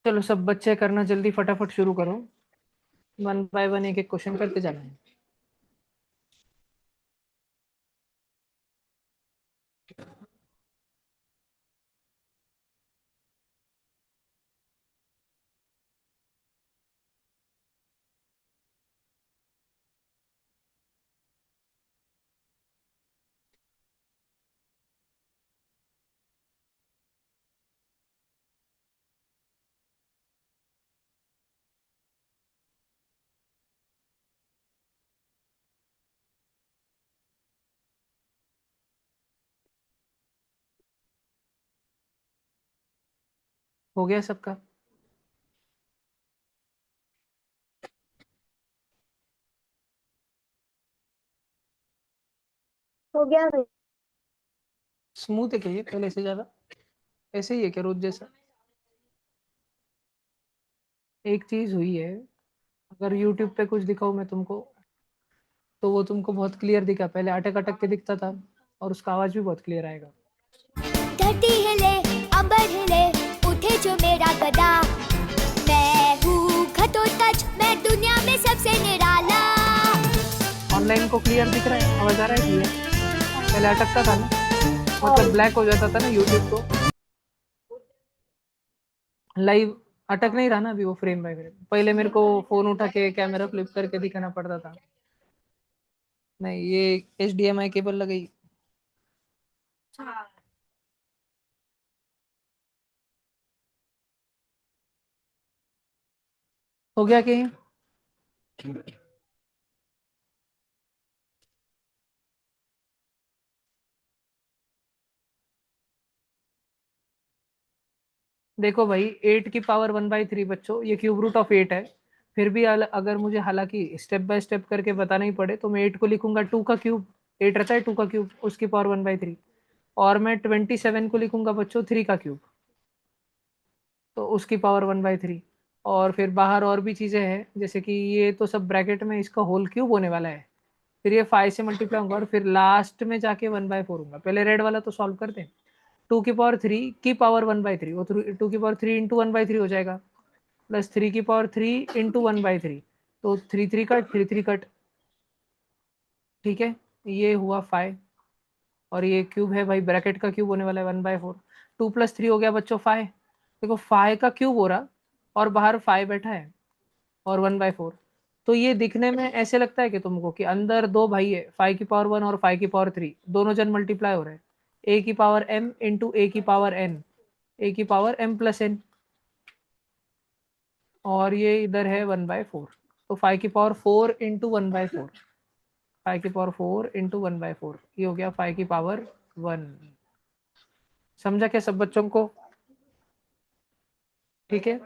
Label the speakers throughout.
Speaker 1: चलो सब बच्चे करना जल्दी फटाफट शुरू करो। वन बाय वन एक एक क्वेश्चन करते जाना है। हो गया सबका?
Speaker 2: हो गया भाई।
Speaker 1: स्मूथ है क्या ये पहले से ज्यादा? ऐसे ही है क्या रोज जैसा? एक चीज हुई है, अगर यूट्यूब पे कुछ दिखाऊं मैं तुमको तो वो तुमको बहुत क्लियर दिखा, पहले अटक अटक के दिखता था और उसका आवाज भी बहुत क्लियर आएगा।
Speaker 2: धरती हिले, अंबर हिले, उठे जो मेरा गदा। मैं हूँ घटोत्कच, मैं दुनिया में सबसे निराला।
Speaker 1: ऑनलाइन को क्लियर दिख रहा है? आवाज आ रहा है क्लियर? पहले अटकता था ना, मतलब
Speaker 2: और
Speaker 1: ब्लैक हो जाता था ना यूट्यूब तो। लाइव अटक नहीं रहा ना अभी वो फ्रेम बाय फ्रेम। पहले मेरे को फोन उठा के कैमरा फ्लिप करके दिखाना पड़ता था। नहीं, ये HDMI केबल लगाई। हो गया कि? देखो भाई, 8 की पावर 1/3 बच्चों, ये क्यूब रूट ऑफ 8 है। फिर भी अगर मुझे हालांकि स्टेप बाय स्टेप करके बताना ही पड़े तो मैं 8 को लिखूंगा 2 का क्यूब। 8 रहता है 2 का क्यूब, उसकी पावर 1/3। और मैं 27 को लिखूंगा बच्चों 3 का क्यूब, तो उसकी पावर 1/3। और फिर बाहर और भी चीजें हैं, जैसे कि ये तो सब ब्रैकेट में इसका होल क्यूब होने वाला है। फिर ये 5 से मल्टीप्लाई होगा और फिर लास्ट में जाके 1/4 होगा। पहले रेड वाला तो सॉल्व करते हैं। 2 की पावर 3 की पावर 1/3, वो 2 की पावर 3 इंटू 1/3 हो जाएगा। प्लस 3 की पावर 3 इंटू 1/3, तो 3 3 कट 3 3 कट। ठीक है, ये हुआ 5। और ये क्यूब है भाई, ब्रैकेट का क्यूब होने वाला है 1/4। 2 + 3 हो गया बच्चों 5। देखो 5 का क्यूब हो रहा और बाहर 5 बैठा है और 1/4। तो ये दिखने में ऐसे लगता है कि तुमको कि अंदर दो भाई है, 5 की पावर 1 और 5 की पावर 3, दोनों जन मल्टीप्लाई हो रहे हैं। A की पावर m इंटू A की पावर n, A की पावर m+n। और ये इधर है 1/4, तो 5 की पावर 4 इंटू 1/4। 5 की पावर 4 इंटू 1/4, ये हो गया 5 की पावर 1। समझा क्या सब बच्चों को? ठीक है।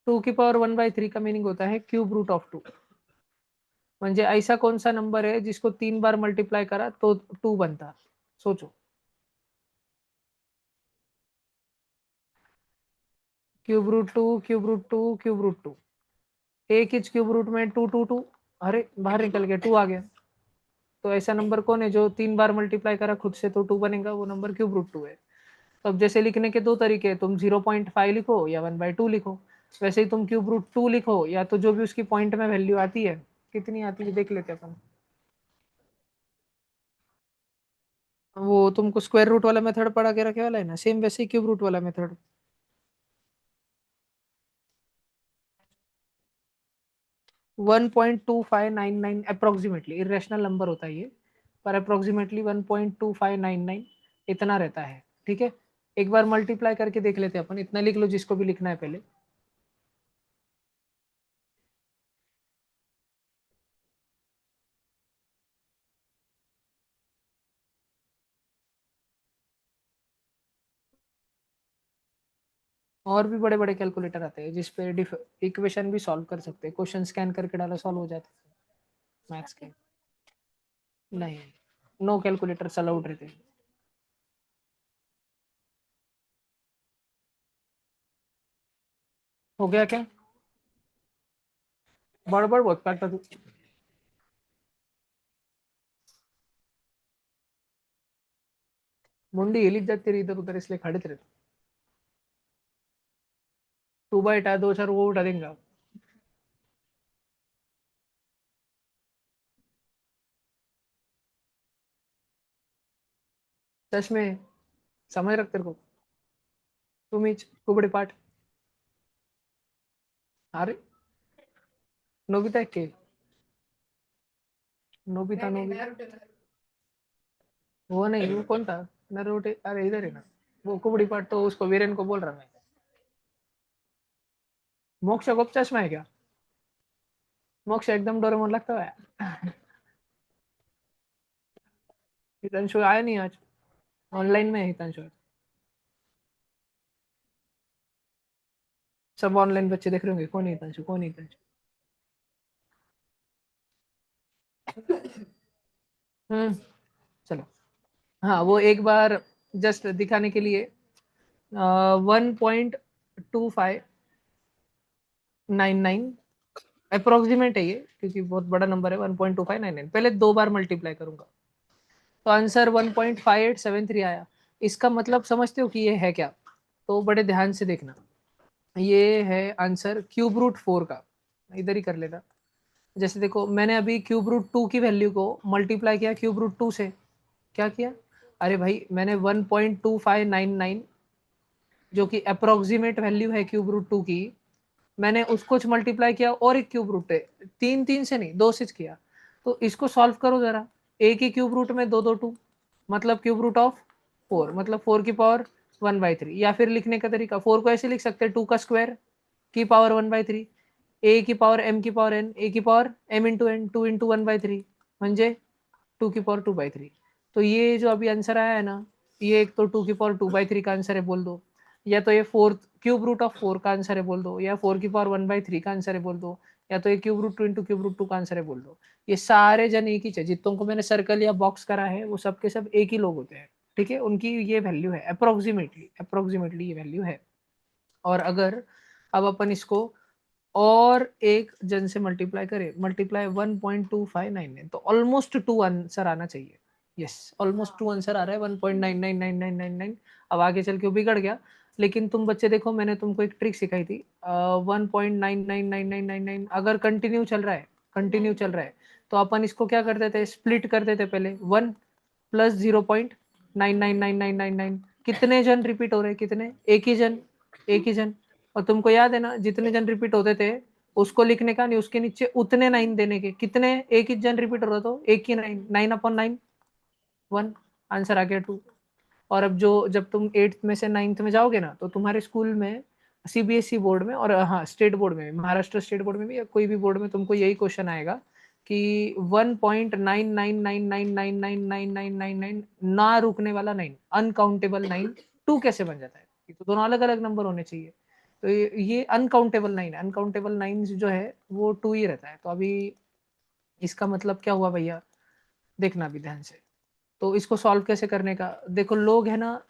Speaker 1: 2 की पावर 1/3 का मीनिंग होता है क्यूब रूट ऑफ 2। म्हणजे ऐसा कौन सा नंबर है जिसको 3 बार मल्टीप्लाई करा तो 2 बनता? सोचो। Cube root 2, cube root 2, cube root 2। एक इच क्यूब रूट में 2 2 2। अरे बाहर निकल गया, 2 आ गया। तो ऐसा नंबर कौन है जो 3 बार मल्टीप्लाई करा खुद से तो 2 बनेगा? वो नंबर क्यूब रूट 2 है। तो अब जैसे लिखने के दो तरीके हैं, तुम 0.5 लिखो या 1/2 लिखो। वैसे ही तुम क्यूब रूट 2 लिखो, या तो जो भी उसकी पॉइंट में वैल्यू आती है, कितनी आती है देख लेते अपन। वो तुमको स्क्वायर रूट वाला मेथड पढ़ा के रखे वाला है ना, सेम वैसे ही क्यूब रूट वाला मेथड। 1.2599 अप्रोक्सीमेटली, इरेशनल नंबर होता है ये, पर अप्रोक्सीमेटली 1.2599 इतना रहता है। ठीक है, एक बार मल्टीप्लाई करके देख लेते हैं अपन। इतना लिख लो जिसको भी लिखना है पहले। और भी बड़े बड़े कैलकुलेटर आते हैं जिसपे इक्वेशन भी सॉल्व कर सकते हैं, क्वेश्चन स्कैन करके डाला सॉल्व हो जाते हैं मैथ्स के। नहीं, नो कैलकुलेटर अलाउड रहते हैं। हो गया क्या? बड़बड़ बहुत करता तू। मुंडी हिली जाती रही इधर उधर, इसलिए खड़े रहते। 2 बाई उठा, 2 सर वो उठा देंगे। चश्मे समझ रख तेरे को, तुम ही कुबड़े पाठ। अरे नोबिता के, नोबिता नोबिता वो नहीं, वो कौन था? नरोटे, अरे इधर है ना, वो कुबड़ी पाठ तो उसको वीरेन को बोल रहा मैं। मोक्ष को चश्मा है क्या? मोक्ष एकदम डोरेमोन लगता है। हितांशु आया नहीं आज, ऑनलाइन में है हितांशु। सब ऑनलाइन बच्चे देख रहे होंगे, कौन है हितांशु, कौन है हितांशु। चलो। हाँ वो एक बार जस्ट दिखाने के लिए 1.2599 अप्रोक्सीमेट है ये, क्योंकि बहुत बड़ा नंबर है। 1.2599 पहले 2 बार मल्टीप्लाई करूंगा तो आंसर 1.5873 आया। इसका मतलब समझते हो कि ये है क्या? तो बड़े ध्यान से देखना, ये है आंसर क्यूब रूट 4 का। इधर ही कर लेना। जैसे देखो मैंने अभी क्यूब रूट 2 की वैल्यू को मल्टीप्लाई किया क्यूब रूट 2 से। क्या किया? अरे भाई मैंने 1.2599 जो कि अप्रोक्सीमेट वैल्यू है क्यूब रूट 2 की, मैंने उसको मल्टीप्लाई किया और एक क्यूब रूट है, तीन तीन से नहीं, दो से किया। तो इसको सॉल्व करो जरा। एक ही क्यूब रूट में दो दो टू, मतलब क्यूब रूट ऑफ 4, मतलब 4 की पावर 1/3। या फिर लिखने का तरीका, 4 को ऐसे लिख सकते हैं 2 का स्क्वायर की पावर 1/3, ए की पावर एम की पावर एन, ए की power M into N, 2 into 1/3 म्हणजे 2 की पावर 2/3। तो ये जो अभी आंसर आया है ना, ये एक तो 2 की पावर 2/3 का आंसर है बोल दो, या तो ये फोर्थ क्यूब रूट ऑफ 4 का आंसर है बोल दो, या 4 की पावर 1/3 का आंसर है बोल दो, या तो ये cube root 2 into cube root 2 का आंसर है बोल दो। ये सारे जन एक ही है, जितनों को मैंने सर्कल या बॉक्स करा है वो सब के सब एक ही लोग होते हैं। ठीक है, उनकी ये वैल्यू है अप्रोक्सीमेटली, अप्रोक्सीमेटली ये वैल्यू है। और अगर अब अपन इसको और एक जन से मल्टीप्लाई करें, मल्टीप्लाई 1.2599, तो ऑलमोस्ट 2 आंसर आना चाहिए। यस, ऑलमोस्ट 2 आंसर आ रहा है, 1.999999। अब आगे चल के बिगड़ गया, लेकिन तुम बच्चे देखो मैंने तुमको एक ट्रिक सिखाई थी। 1.999999 अगर कंटिन्यू चल रहा है, कंटिन्यू चल रहा है, तो अपन इसको क्या करते थे, स्प्लिट करते थे पहले। 1 प्लस 0.999999, कितने जन रिपीट हो रहे हैं, कितने, एक ही जन, एक ही जन। और तुमको याद है ना, जितने जन रिपीट होते थे उसको लिखने का नहीं, उसके नीचे उतने 9 देने के। कितने, एक ही जन रिपीट हो रहा तो एक ही 9, 9/9, 1, आंसर आ गया 2। और अब जो जब तुम 8th में से 9th में जाओगे ना, तो तुम्हारे स्कूल में सीबीएसई बोर्ड में और हाँ स्टेट बोर्ड में, महाराष्ट्र स्टेट बोर्ड में भी या कोई भी बोर्ड में तुमको यही क्वेश्चन आएगा कि 1.9999999999 ना रुकने वाला 9, अनकाउंटेबल 9, 2 कैसे बन जाता है? तो दोनों अलग अलग नंबर होने चाहिए। तो ये अनकाउंटेबल 9, अनकाउंटेबल 9 जो है वो 2 ही रहता है। तो अभी इसका मतलब क्या हुआ भैया, देखना अभी ध्यान से। तो इसको सॉल्व कैसे करने का, देखो लोग है ना,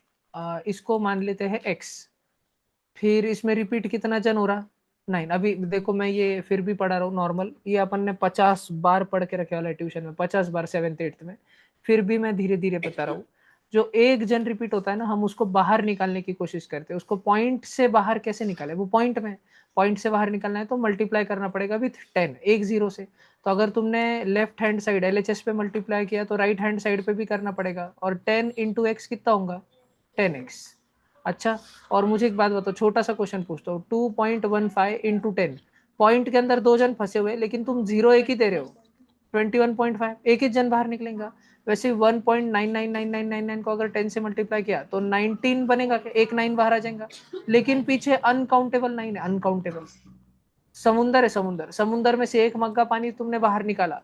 Speaker 1: इसको मान लेते हैं x, फिर इसमें रिपीट कितना जन हो रहा, 9। अभी देखो मैं ये फिर भी पढ़ा रहा हूँ नॉर्मल, ये अपन ने 50 बार पढ़ के रखे वाला है ट्यूशन में, 50 बार 7th 8th में। फिर भी मैं धीरे धीरे बता रहा हूँ। जो एक जन रिपीट होता है ना, हम उसको बाहर निकालने की कोशिश करते हैं। उसको पॉइंट से बाहर कैसे निकाले, वो पॉइंट में, पॉइंट से बाहर निकालना है तो मल्टीप्लाई करना पड़ेगा विथ 10, एक जीरो से। तो अगर तुमने लेफ्ट हैंड साइड एलएचएस पे मल्टीप्लाई किया तो राइट हैंड साइड पे भी करना पड़ेगा। और 10 इंटू एक्स कितना होगा, 10x। अच्छा, और मुझे एक बात बताओ, छोटा सा क्वेश्चन पूछता हूँ, 2.15 इंटू 10, पॉइंट के अंदर दो जन फंसे हुए लेकिन तुम जीरो एक ही दे रहे हो, 21.5, एक ही जन बाहर निकलेगा। वैसे 1.999999 को अगर 10 से मल्टीप्लाई किया तो 19 बनेगा, क्या एक 9 बाहर आ जाएगा। लेकिन पीछे अनकाउंटेबल 9 है, अनकाउंटेबल। समुंदर है, समुंदर, समुंदर में से एक मग्गा पानी तुमने बाहर निकाला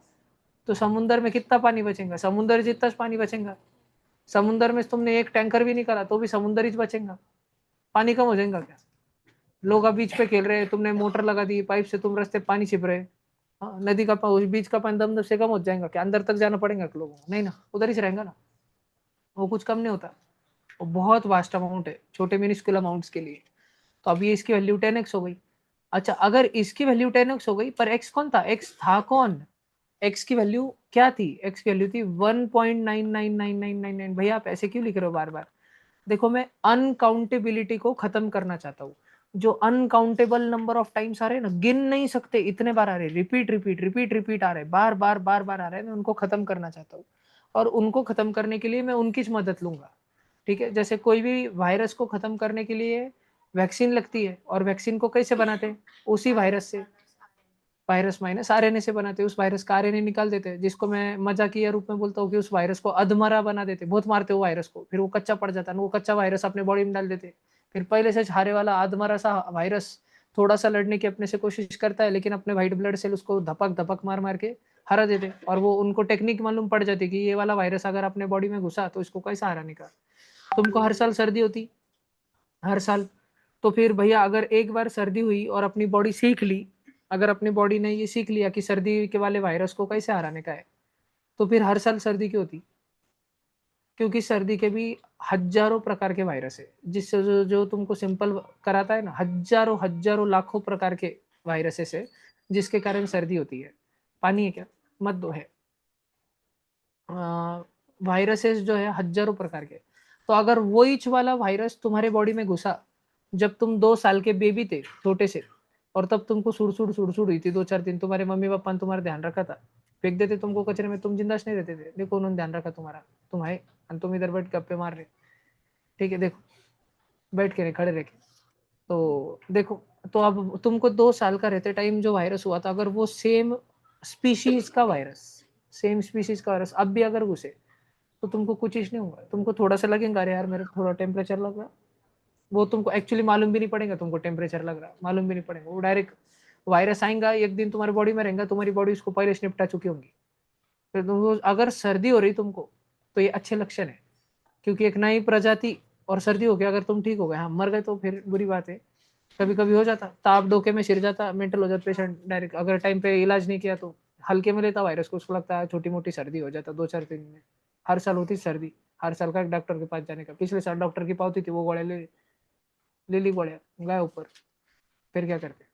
Speaker 1: तो समुंदर में कितना पानी बचेगा, समुंदर जितना पानी बचेगा। समुंदर में तुमने एक टैंकर भी निकाला तो भी समुंदर ही बचेगा, पानी कम हो जाएगा क्या? लोग अब बीच पे खेल रहे हैं, तुमने मोटर लगा दी, पाइप से तुम रास्ते पानी छिप रहे। हाँ, नदी का बीच का पानी दम दम से कम हो जाएगा क्या? अंदर तक जाना पड़ेगा लोगों को? नहीं ना, उधर ही से रहेगा ना। वो कुछ कम नहीं होता, वो बहुत वास्ट अमाउंट है छोटे मिनिस्कुल अमाउंट्स के लिए। तो अभी इसकी वैल्यू 10x हो गई। अच्छा, अगर इसकी वैल्यू 10x हो गई, पर x कौन था, x था कौन, x की वैल्यू क्या थी, x की वैल्यू थी 1.999999। भैया आप ऐसे क्यों लिख रहे हो बार बार? देखो मैं अनकाउंटेबिलिटी को खत्म करना चाहता हूँ। जो अनकाउंटेबल नंबर ऑफ टाइम्स आ रहे हैं ना, गिन नहीं सकते, इतने बार आ रहे, रिपीट रिपीट रिपीट रिपीट आ रहे, बार बार बार बार आ रहे हैं, मैं उनको खत्म करना चाहता हूँ। और उनको खत्म करने के लिए मैं उनकी मदद लूंगा। ठीक है, जैसे कोई भी वायरस को खत्म करने के लिए वैक्सीन लगती है, और वैक्सीन को कैसे बनाते हैं, उसी वायरस से, वायरस माइनस आरएनए से बनाते हैं, उस वायरस का आरएनए निकाल देते हैं, जिसको मैं मजाकिया रूप में बोलता हूँ कि उस वायरस को अधमरा बना देते, बहुत मारते हो वायरस को, फिर वो कच्चा पड़ जाता है, वो कच्चा वायरस अपने बॉडी में डाल देते, फिर पहले से हारे वाला अधमरा सा वायरस थोड़ा सा लड़ने की अपने से कोशिश करता है, लेकिन अपने व्हाइट ब्लड सेल उसको धपक धपक मार मार के हरा देते, और वो उनको टेक्निक मालूम पड़ जाती कि ये वाला वायरस अगर अपने बॉडी में घुसा तो इसको कैसा हराने का। तुमको हर साल सर्दी होती, हर साल, तो फिर भैया अगर एक बार सर्दी हुई और अपनी बॉडी सीख ली, अगर अपनी बॉडी ने ये सीख लिया कि सर्दी के वाले वायरस को कैसे हराने का है, तो फिर हर साल सर्दी क्यों होती? क्योंकि सर्दी के भी हजारों प्रकार के वायरस है, जिससे जो तुमको सिंपल कराता है ना, हजारों हजारों लाखों प्रकार के वायरसेस है, जिसके कारण सर्दी होती है। पानी है क्या? मत दो है। वायरसेस जो है हजारों प्रकार के, तो अगर वही वाला वायरस तुम्हारे बॉडी में घुसा जब तुम 2 साल के बेबी थे, छोटे से, और तब तुमको सुड़ हुई थी 2-4 दिन, तुम्हारे मम्मी पापा ने तुम्हारा ध्यान रखा था, फेंक देते तुमको कचरे में, तुम जिंदाश नहीं रहते थे, देखो उन्होंने ध्यान रखा तुम्हारा, तुम आए और तुम इधर बैठ गप्पे मार रहे। ठीक है, देखो, बैठ के नहीं, खड़े रह के, तो देखो, तो अब तुमको 2 साल का रहते टाइम जो वायरस हुआ था, अगर वो सेम स्पीशीज का वायरस, सेम स्पीशीज का वायरस अब भी अगर घुसे, तो तुमको कुछ चीज नहीं होगा, तुमको थोड़ा सा लगेगा, अरे यार मेरे थोड़ा टेम्परेचर लग रहा, वो तुमको एक्चुअली मालूम भी नहीं पड़ेगा, तुमको टेम्परेचर लग रहा मालूम भी नहीं पड़ेगा, वो डायरेक्ट वायरस आएगा, एक दिन तुम्हारी बॉडी में रहेगा, तुम्हारी बॉडी उसको पहले से निपटा चुकी होंगी। फिर तुमको अगर सर्दी हो रही तुमको, तो ये अच्छे लक्षण है, क्योंकि एक नई प्रजाति, और सर्दी हो गया, अगर तुम ठीक हो गए, हाँ मर गए तो फिर बुरी बात है। कभी कभी हो जाता ताप धोखे में सिर जाता, मेंटल हो जाता पेशेंट डायरेक्ट, अगर टाइम पे इलाज नहीं किया तो, हल्के में लेता वायरस को, उसको लगता है छोटी मोटी सर्दी हो जाता 2-4 दिन में। हर साल होती सर्दी, हर साल का एक डॉक्टर के पास जाने का, पिछले साल डॉक्टर की पावती थी, वो गोड़े ले ली, गोड़े गए ऊपर, फिर क्या करते।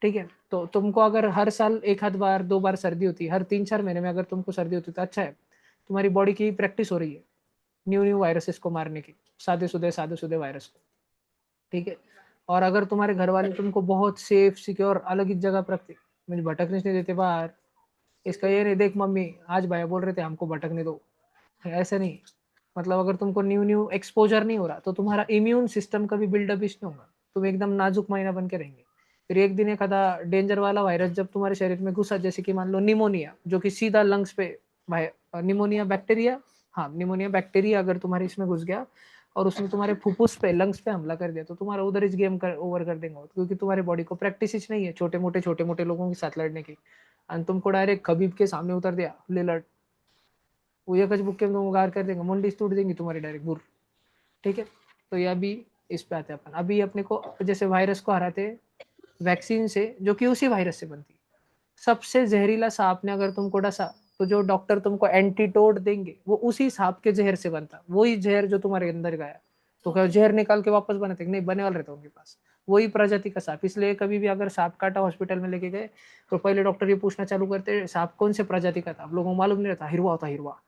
Speaker 1: ठीक है, तो तुमको अगर हर साल एक आध बार 2 बार सर्दी होती है, हर 3-4 महीने में अगर तुमको सर्दी होती है, तो अच्छा है, तुम्हारी बॉडी की प्रैक्टिस हो रही है न्यू न्यू वायरसेस को मारने की, सादे सुधे वायरस को। ठीक है, और अगर तुम्हारे घर वाले तुमको बहुत सेफ सिक्योर अलग ही जगह पर रखते, मुझे भटकने नहीं देते बाहर, इसका ये नहीं, देख मम्मी आज भैया बोल रहे थे हमको भटकने दो, ऐसे नहीं, मतलब अगर तुमको न्यू न्यू एक्सपोजर नहीं हो रहा, तो तुम्हारा इम्यून सिस्टम का भी बिल्डअप नहीं होगा, तुम एकदम नाजुक माइना बन के रहेंगे। फिर एक दिन एक आधा डेंजर वाला वायरस जब तुम्हारे शरीर में घुसा, जैसे कि मान लो निमोनिया, जो कि सीधा लंग्स पे, निमोनिया बैक्टीरिया, हाँ निमोनिया बैक्टीरिया अगर तुम्हारे इसमें घुस गया, और उसने तुम्हारे फुफ्फुस पे, लंग्स पे हमला कर दिया, तो तुम्हारा उधर इस गेम कर ओवर कर देंगे, क्योंकि तुम्हारे बॉडी को प्रैक्टिस नहीं है छोटे मोटे लोगों के साथ लड़ने की, और तुमको डायरेक्ट खबीब के सामने उतर दिया, ले लड़, वो एक बुक के तुम गार कर देंगे, मुंडी तोड़ देंगी तुम्हारी डायरेक्ट बुर। ठीक है, तो ये अभी इस पे आते हैं अपन, अभी अपने को जैसे वायरस को हराते वैक्सीन से, जो कि उसी वायरस से बनती है। सबसे जहरीला सांप ने अगर तुमको डसा, तो जो डॉक्टर तुमको एंटीटोड देंगे वो उसी सांप के जहर से बनता, वही जहर जो तुम्हारे अंदर गया, तो क्या जहर निकाल के वापस बनाते नहीं, बने वाले रहते उनके पास, वही प्रजाति का सांप। इसलिए कभी भी अगर सांप काटा हॉस्पिटल में लेके गए, तो पहले डॉक्टर ये पूछना चालू करते सांप कौन से प्रजाति का था, आप लोगों को मालूम नहीं रहता, हिरवा होता हिरवा,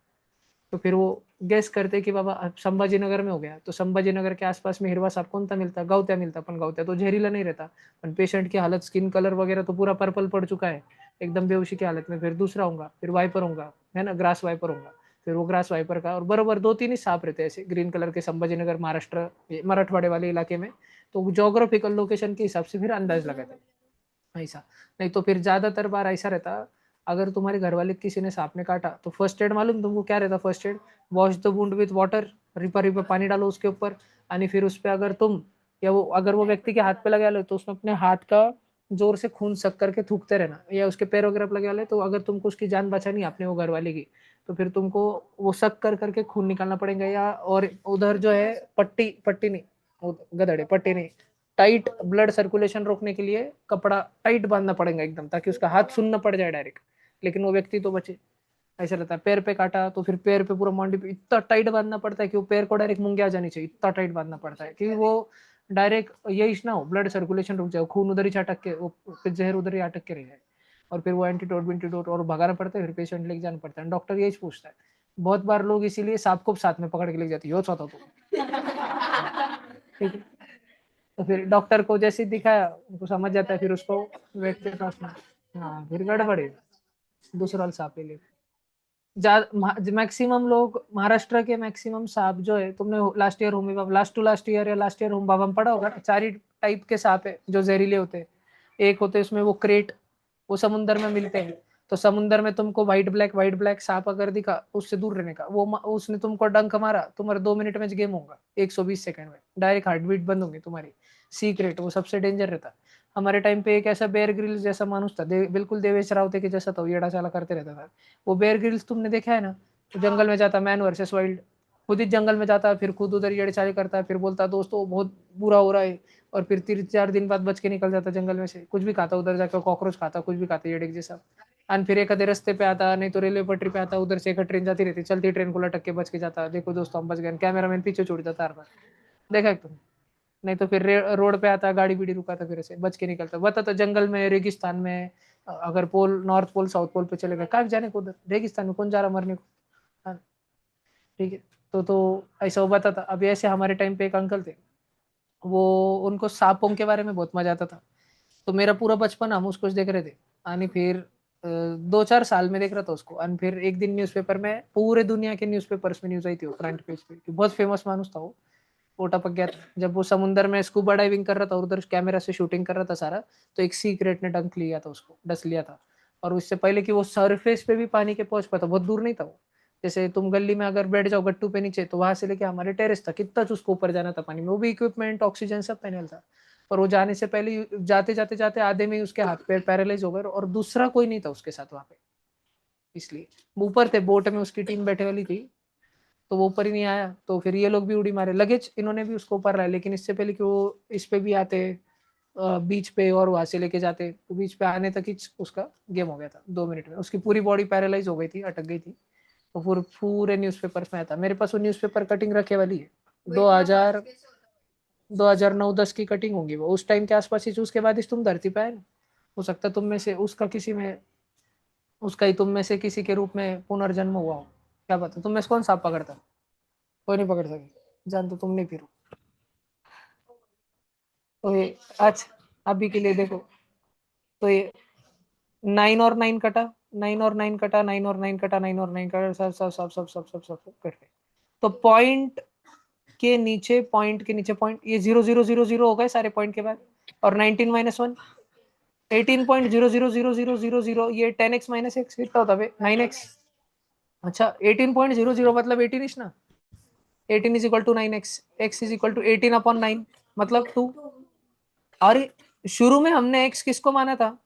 Speaker 1: तो फिर वो गेस करते कि बाबा संभाजी नगर में हो गया, तो संभाजी नगर के आसपास में हिरवा सांप कौन सा मिलता, गौत्या मिलता, पण गौत्या तो जहरीला नहीं रहता, पण पेशेंट की हालत, स्किन कलर वगैरह तो पूरा पर्पल पड़ चुका है, एकदम बेहोशी की हालत में, फिर दूसरा होगा, फिर वाइपर होगा, है ना, ग्रास वाइपर होगा, फिर वो ग्रास वाइपर का, और बराबर 2-3 ही सांप रहते हैं ऐसे ग्रीन कलर के संभाजी नगर महाराष्ट्र मराठवाड़े वाले इलाके में, तो जोग्राफिकल लोकेशन के हिसाब से फिर अंदाज लगाते हैं ऐसा। नहीं तो फिर ज्यादातर बार ऐसा रहता, अगर तुम्हारे घर वाले किसी ने सांप ने काटा, तो फर्स्ट एड मालूम तुमको क्या रहता, first aid, wash the wound with water, ripper ripper पानी डालो उसके ऊपर, और फिर उस पर अगर तुम, या वो अगर वो व्यक्ति के हाथ पे लगा लो, तो उसमें अपने हाथ का जोर से खून सक करके थूकते रहना, या उसके पैर वगैरह लगे वाले, तो अगर तुमको उसकी जान बचानी अपने वो घर वाले की, तो फिर तुमको वो सक कर करके खून निकालना पड़ेगा, या और उधर जो है पट्टी, पट्टी नहीं, गधड़े पट्टी नहीं, टाइट ब्लड सर्कुलेशन रोकने के लिए कपड़ा टाइट बांधना पड़ेगा एकदम, ताकि उसका हाथ सुन्न पड़ जाए डायरेक्ट, लेकिन वो व्यक्ति तो बचे। ऐसा रहता है, पैर पे काटा तो फिर पैर पे पूरा मांडी पे इतना टाइट बांधना पड़ता है कि वो पैर को डायरेक्ट मूंगे आ जानी चाहिए, इतना टाइट बांधना पड़ता है कि वो डायरेक्ट यही ना हो, ब्लड सर्कुलेशन रुक जाए, खून उधर ही अटक के, वो जहर उधर ही अटक के रह जाए, और फिर वो एंटीडोट विंटीडोट और भगाना पड़ता है, फिर पेशेंट लेके जाना पड़ता है, डॉक्टर यही पूछता है। बहुत बार लोग इसीलिए सांप को साथ में पकड़ के लेके जाते, यो चाहता तो ठीक है, तो फिर डॉक्टर को जैसे ही दिखाया, उनको समझ जाता है, फिर उसको वेट के पास में। हाँ फिर गड़बड़ है, दूसरा वाला सांप ले ले। मैक्सिमम लोग महाराष्ट्र के मैक्सिमम सांप जो है, तुमने last year Homi Bhabha, last to last year या लास्ट ईयर होम बाबा में पढ़ा होगा ना, चार ही टाइप के सांप है जो जहरीले होते हैं। एक होते हैं उसमें वो क्रेट, वो समुंदर में मिलते हैं। तो समुंदर में तुमको व्हाइट ब्लैक सांप अगर दिखा, उससे दूर रहने का। उसने तुमको डंक मारा, तुम्हारे 2 मिनट में गेम होगा, 120 सेकंड में डायरेक्ट हार्ट बीट बंद होगी तुम्हारी। सीक्रेट वो सबसे डेंजर रहता। हमारे टाइम पे एक ऐसा बेयर ग्रिल्स जैसा मानुस था, बिल्कुल देवेश रावते के जैसा था, वो येड़ा चाला करते रहता था। वो बेयर ग्रिल्स तुमने देखा है ना, तो जंगल में जाता, मैन वर्सेस वाइल्ड, खुद ही जंगल में जाता, फिर खुद उधर येड़े चाले करता, फिर बोलता दोस्तों बहुत बुरा हो रहा है, और फिर 3-4 दिन बाद बच के निकल जाता जंगल में से, कुछ भी खाता उधर जाकर, कॉकरोच खाता, कुछ भी खाता येड़े के जैसा। और फिर एक आधे रास्ते पे आता, नहीं तो रेलवे पटरी पे आता, उधर से एक ट्रेन जाती रहती, चलती ट्रेन को लटक के बच के जाता, देखो दोस्तों हम बच गए, कैमरामैन पीछे छोड़ जाता हर बार। देखा है तुम? नहीं तो फिर रोड पे आता, गाड़ी बीड़ी रुका था, फिर ऐसे बच के निकलता, बता तो जंगल में, रेगिस्तान में, अगर पोल, नॉर्थ पोल साउथ पोल पे चले गए, कहाँ जाने को, उधर रेगिस्तान में कौन जा रहा मरने को। हाँ, ठीक है। तो ऐसा वो बताता। अभी ऐसे हमारे टाइम पे एक अंकल थे, वो, उनको सांपों के बारे में बहुत मजा आता था। तो मेरा पूरा बचपन हम उसको देख रहे थे। और फिर 2-4 साल में देख रहा था उसको। और फिर एक दिन न्यूज़पेपर में, पूरे दुनिया के न्यूज़पेपर्स में न्यूज आई थी, वो फ्रंट पेज पे, कि बहुत फेमस मानुस था वो टपक गया था जब वो समुंदर में स्कूबा डाइविंग कर रहा था, और उधर कैमरा से शूटिंग कर रहा था सारा। तो एक सीक्रेट ने डंक लिया था उसको, डस लिया था। और उससे पहले कि वो सरफेस पे भी पानी के पहुंच पाता, बहुत दूर नहीं था वो। जैसे तुम गली में अगर बैठ जाओ गट्टू पे नीचे, तो वहां से लेके हमारे टेरेस तक कितना उसको ऊपर जाना था पानी में, वो भी इक्विपमेंट, ऑक्सीजन सब पहने था। और वो जाने से पहले जाते जाते जाते आधे में ही उसके हाथ पैर पैरालाइज हो गए, और दूसरा कोई नहीं था उसके साथ वहां पे। इसलिए वो ऊपर थे, बोट में उसकी टीम बैठे वाली थी, तो वो ऊपर ही नहीं आया। तो फिर ये लोग भी उड़ी मारे, लगेज इन्होंने भी उसको ऊपर लाया, लेकिन इससे पहले कि वो इस पे भी आते, बीच पे, और वहां से लेके जाते, तो बीच पे आने तक ही उसका गेम हो गया था। 2 मिनट में उसकी पूरी बॉडी पैरालाइज हो गई थी, अटक गई थी। तो पूरे न्यूज़पेपर में आया था। मेरे पास वो न्यूज़पेपर कटिंग रखे वाली है, 2000, 2009-10 की कटिंग होंगी वो, उस टाइम के आसपास ही। उसके बाद ही तुम धरती पे आए ना। हो सकता है तुम में से उसका किसी में, उसका ही तुम में से किसी के रूप में पुनर्जन्म हुआ हो, क्या पता। तुम में से कौन सांप पकड़ता? कोई नहीं पकड़ सके, जान तो तुम नहीं फिर। तो ये आज, अभी के लिए देखो, तो ये 9 और 9 कटा, 9 और 9 कटा, 9 और 9 कटा, 9 और 9 कटा, सब कट गए। तो पॉइंट के नीचे पॉइंट, ये 0 0 0 0 हो गए सारे पॉइंट के बाद। और 19 - 1, 18.0000000, ये 10x - x कितना होता है? 9x। अच्छा, 18.00 मतलब 18 इज ना, 18 = 9x, x = 18/9, मतलब 2। और शुरू में हमने एक्स किसको माना था?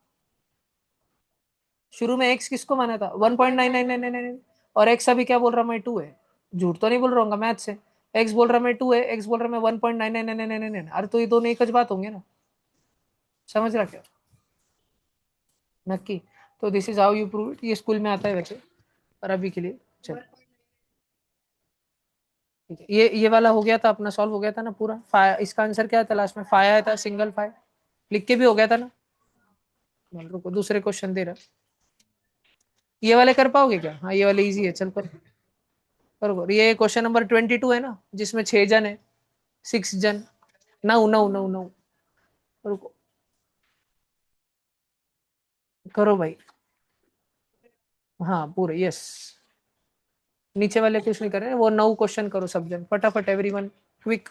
Speaker 1: शुरू में एक्स किसको माना था? 1.9999, और एक्स अभी क्या बोल रहा मैं, 2 है। झूठ तो नहीं बोल रहा हूँ मैथ से। एक्स बोल रहा मैं 2 है, एक्स बोल रहा मैं 1.999999। अरे तो ये दोनों एक ही बात होंगे ना, समझ रहा क्या? नक्की। तो this is how you prove it, ये स्कूल में आता है वैसे। और अभी के लिए चलो, ठीक है। ये वाला हो गया था अपना, सॉल्व हो गया था ना पूरा। इसका आंसर क्या था लास्ट में? फाया आया था, सिंगल फाया। लिख के भी हो गया था ना। रुको, दूसरे क्वेश्चन दे रहा। ये वाले कर पाओगे क्या? हाँ ये वाले इजी है, चल कर। बरोबर, ये क्वेश्चन नंबर 22 है ना, जिसमें 6 जन है, 6 जन, 9 9 9 9। रुको, करो भाई। हाँ पूरे, यस। नीचे वाले कुछ नहीं कर रहे हैं, वो 9 क्वेश्चन करो सब जन, फटाफट, एवरीवन, क्विक।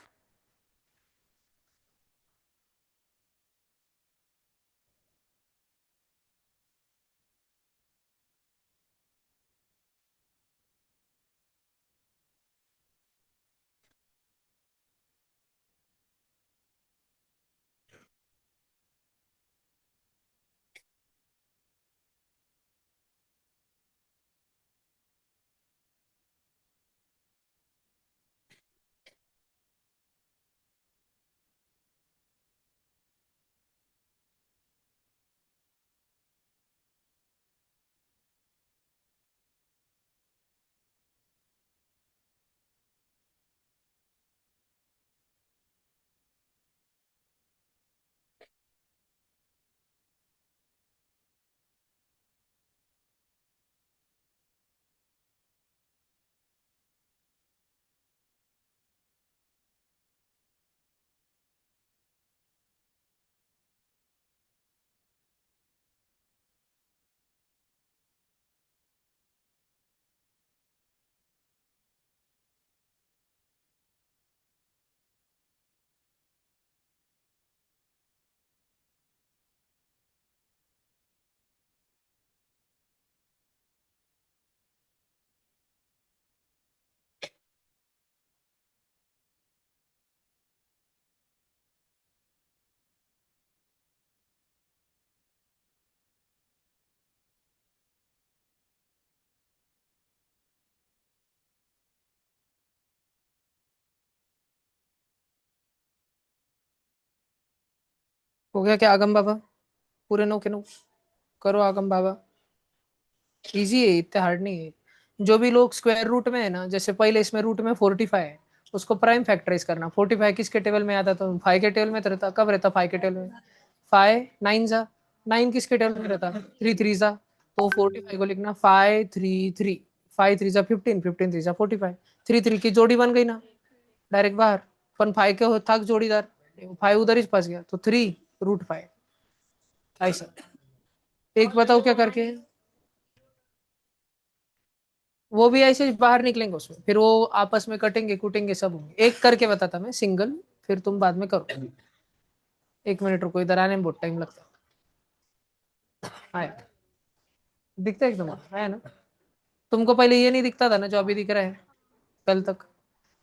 Speaker 1: हो गया क्या आगम बाबा? पूरे नो के नो? करो आगम बाबा। इजी है, इतना हार्ड नहीं है। जो भी लोग स्क्वायर रूट में है ना, जैसे पहले इसमें रूट में 45 है, उसको प्राइम फैक्टराइज करना। 45 किसके टेबल में आता? तो 5 के टेबल में तो रहता। कब रहता 5 के टेबल में? 5 9 जा। 9 किसके टेबल में रहता? 3 3 जा। तो 45 को लिखना 5 3 3। 5 3 जा 15, 15 3 जा 45। 3 3 की जोड़ी बन गई ना, डायरेक्ट बाहर। पण 5 के था जोड़ीदार, 5 उधर ही फंस गया, तो 3 √5। ऐसा। एक बताओ क्या करके? वो भी ऐसे ही बाहर निकलेंगे उसमें, फिर वो आपस में कटेंगे कूटेंगे सब होंगे। एक करके बताता मैं सिंगल, फिर तुम बाद में करो। 1 मिनट रुको, इधर आने में बहुत टाइम लगता है। आया? दिखता है एकदम है ना? तुमको पहले ये नहीं दिखता था ना जो अभी दिख रहा है? कल तक,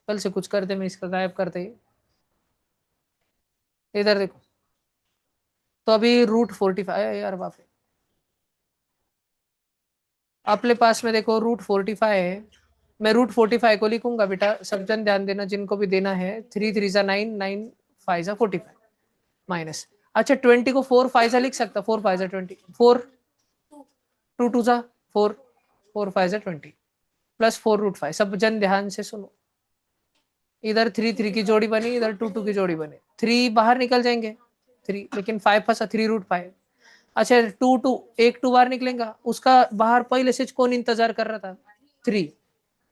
Speaker 1: कल से कुछ करते मैं इसका गायब करते ही। इधर देखो। तो अभी √45 यार बाप रे। अपने पास में देखो √45 है। मैं √45 को लिखूंगा बेटा, सब जन ध्यान देना जिनको भी देना है। 3 3 जा 9, 9 5 जा 45 माइनस। अच्छा 20 को 4 5 जा लिख सकता, 4 5 जा 20, 4 2 2 जा 4, 4 5 जा 20, प्लस 4 √5। सब जन ध्यान से सुनो। इधर 3 3 की जोड़ी बनी, इधर 2 2 की जोड़ी बनी। 3 बाहर निकल जाएंगे, 3, लेकिन 5 फंसा, 3 √5। अच्छा 2 2, एक 2 बाहर निकलेगा, उसका बाहर पहले से कौन इंतजार कर रहा था? 3,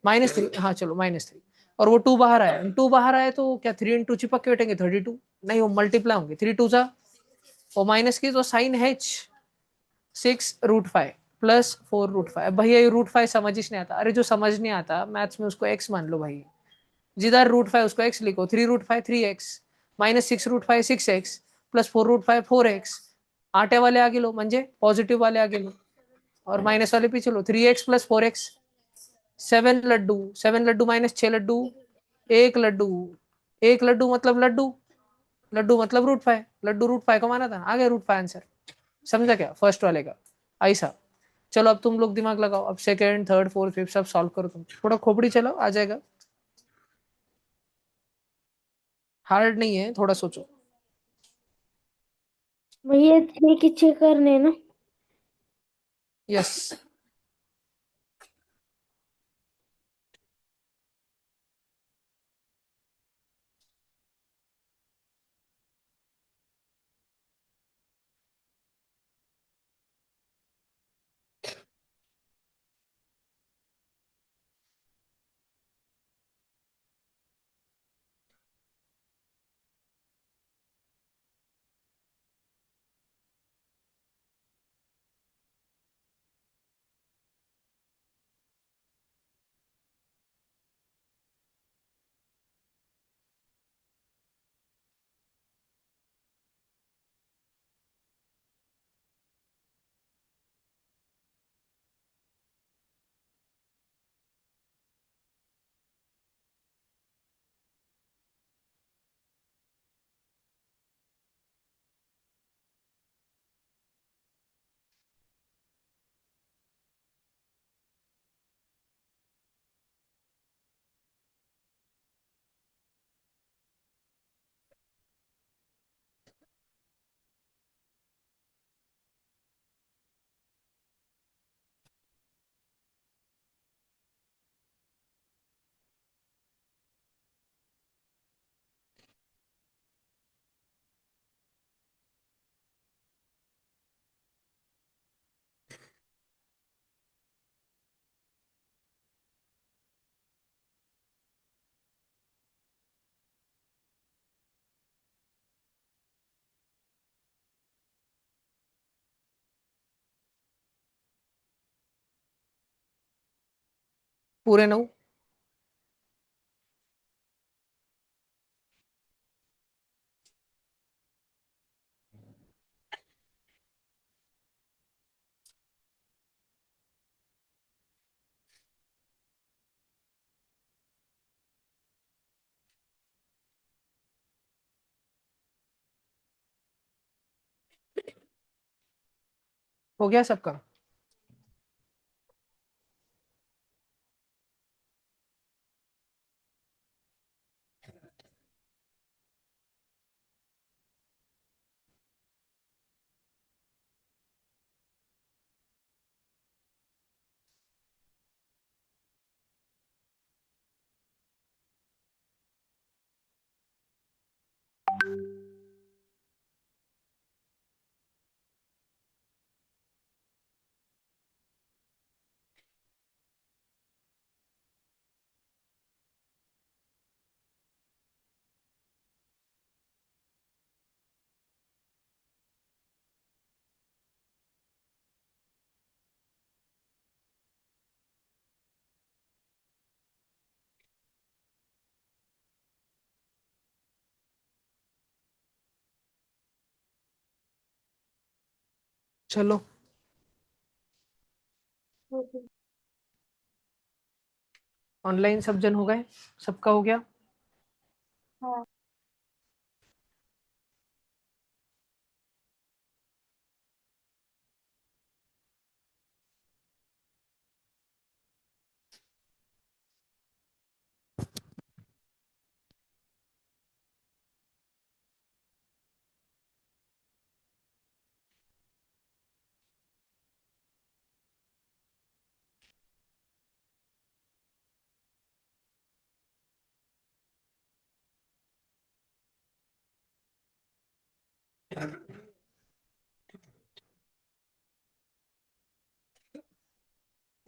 Speaker 1: -3। हाँ चलो -3। और वो 2 बाहर आया, 2 बाहर आया तो क्या 3 × 2 चिपक के बैठेंगे 32? नहीं, वो मल्टीप्लाई होंगे। 3 2 जा, और माइनस की तो साइन है 6 √5 प्लस 4 √5। भैया ये √5 समझ ही नहीं आता। अरे जो समझ नहीं आता मैथ्स में उसको एक्स मान लो भाई। जिधर √5 उसको एक्स लिखो। 3 √5 3x, -6 √5 6x, प्लस 4 √5 4x। आटे वाले आगे लो, म्हणजे पॉझिटिव्ह वाले आगे लो, और माइनस वाले पीछे लो। 3x plus 4x। 7 लड्डू, 7 लड्डू -6 लड्डू, 1 लड्डू। 1 लड्डू मतलब लड्डू, लड्डू मतलब √5। लड्डू √5 को माना था, आ गया √5 आंसर। समझा क्या फर्स्ट वाले का? ऐसा। चलो अब तुम लोग दिमाग लगाओ, अब सेकंड थर्ड फोर्थ फिफ्थ सब सॉल्व करो। तुम थोड़ा खोपड़ी चलाओ, आ जाएगा। हार्ड नहीं है, थोड़ा सोचो।
Speaker 3: भैया 3 के 6 करने ना।
Speaker 1: यस। पूरे 9। हो गया सबका? चलो ऑनलाइन सब जन हो गए, सबका हो गया।
Speaker 3: हाँ।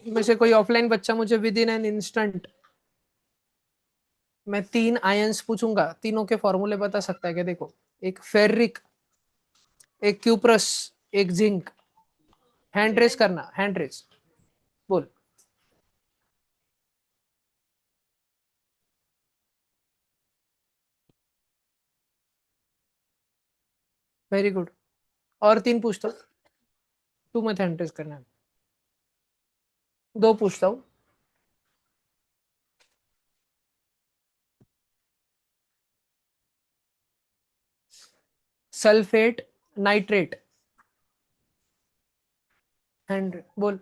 Speaker 1: में से कोई ऑफलाइन बच्चा मुझे विद इन एन इंस्टेंट, मैं 3 आयंस पूछूंगा, तीनों के फॉर्मूले बता सकता है क्या? देखो, एक फेरिक, एक क्यूप्रस, एक जिंक। हैंड रेस करना, हैंड रेस, बोल। Very good. और 3 पूछता हूँ, तू मत हैंड रेस करना। 2 पूछता हूँ। सल्फेट, नाइट्रेट, हैंड बोल।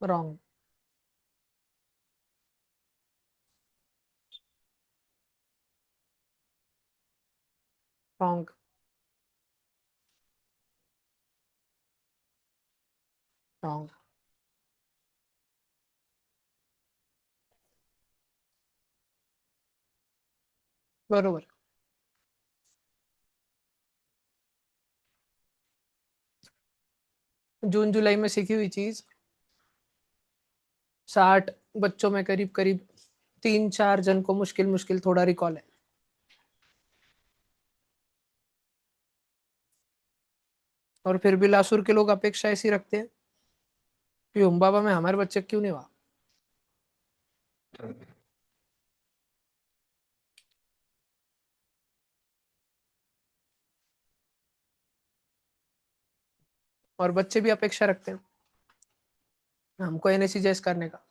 Speaker 1: Wrong, wrong, wrong. बरोबर। जून जुलाई में सीखी हुई चीज, 60 बच्चों में करीब करीब 3-4 जन को मुश्किल मुश्किल थोड़ा रिकॉल है। और फिर भी लासुर के लोग अपेक्षा ऐसी रखते हैं कि ओम बाबा में हमारे बच्चे क्यों नहीं हुआ। और बच्चे भी अपेक्षा रखते हैं हमको एनएसीजेस करने का।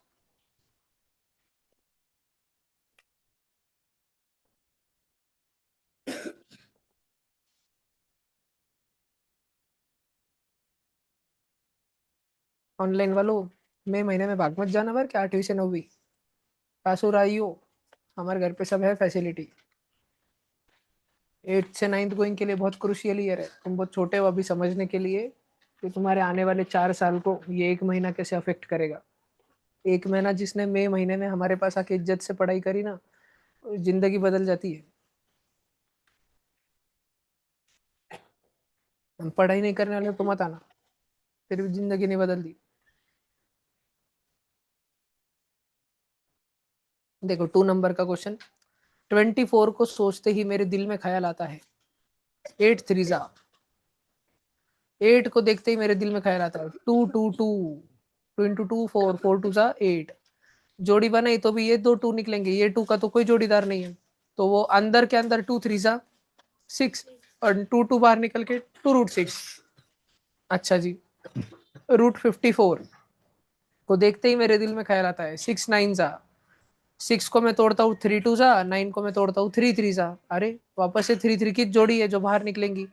Speaker 1: ऑनलाइन वालों, मई महीने में भाग मत जाना, बर क्या 8वीं से 9वीं पासुर आई हो, हमारे घर पे सब है फैसिलिटी। 8th से 9th गोइंग के लिए बहुत क्रुशियल ईयर है, तुम बहुत छोटे हो अभी समझने के लिए कि तुम्हारे आने वाले 4 साल को ये 1 महीना कैसे अफेक्ट करेगा। 1 महीना जिसने मई महीने में हमारे पास आके इज्जत से पढ़ाई करी ना, जिंदगी बदल जाती है। हम पढ़ाई नहीं करने वाले तो मत आना, फिर भी जिंदगी नहीं बदलती। देखो 2 नंबर का क्वेश्चन, 24 को सोचते ही मेरे दिल में ख्याल आता है। 8 3 जा, 8 को देखते ही मेरे दिल में ख्याल आता है। 2 2 2, 2 into 2 4, 4 2 जा 8। जोड़ी बनाई तो भी ये 2 2 निकलेंगे, ये 2 का तो कोई जोड़ीदार नहीं है, तो वो अंदर के अंदर 2 3 जा 6, और 2 2 बाहर निकल के 2√6। अच्छा जी, √54 को देखते ही मेरे दिल में ख्याल आता है। 6 9 जा, 6 को मैं तोड़ता हूँ 3 2 जा, 9 को मैं तोड़ता हूँ 3 3 जा। अरे वापस से 3 3 की जोड़ी है जो बाहर निकलेंगी,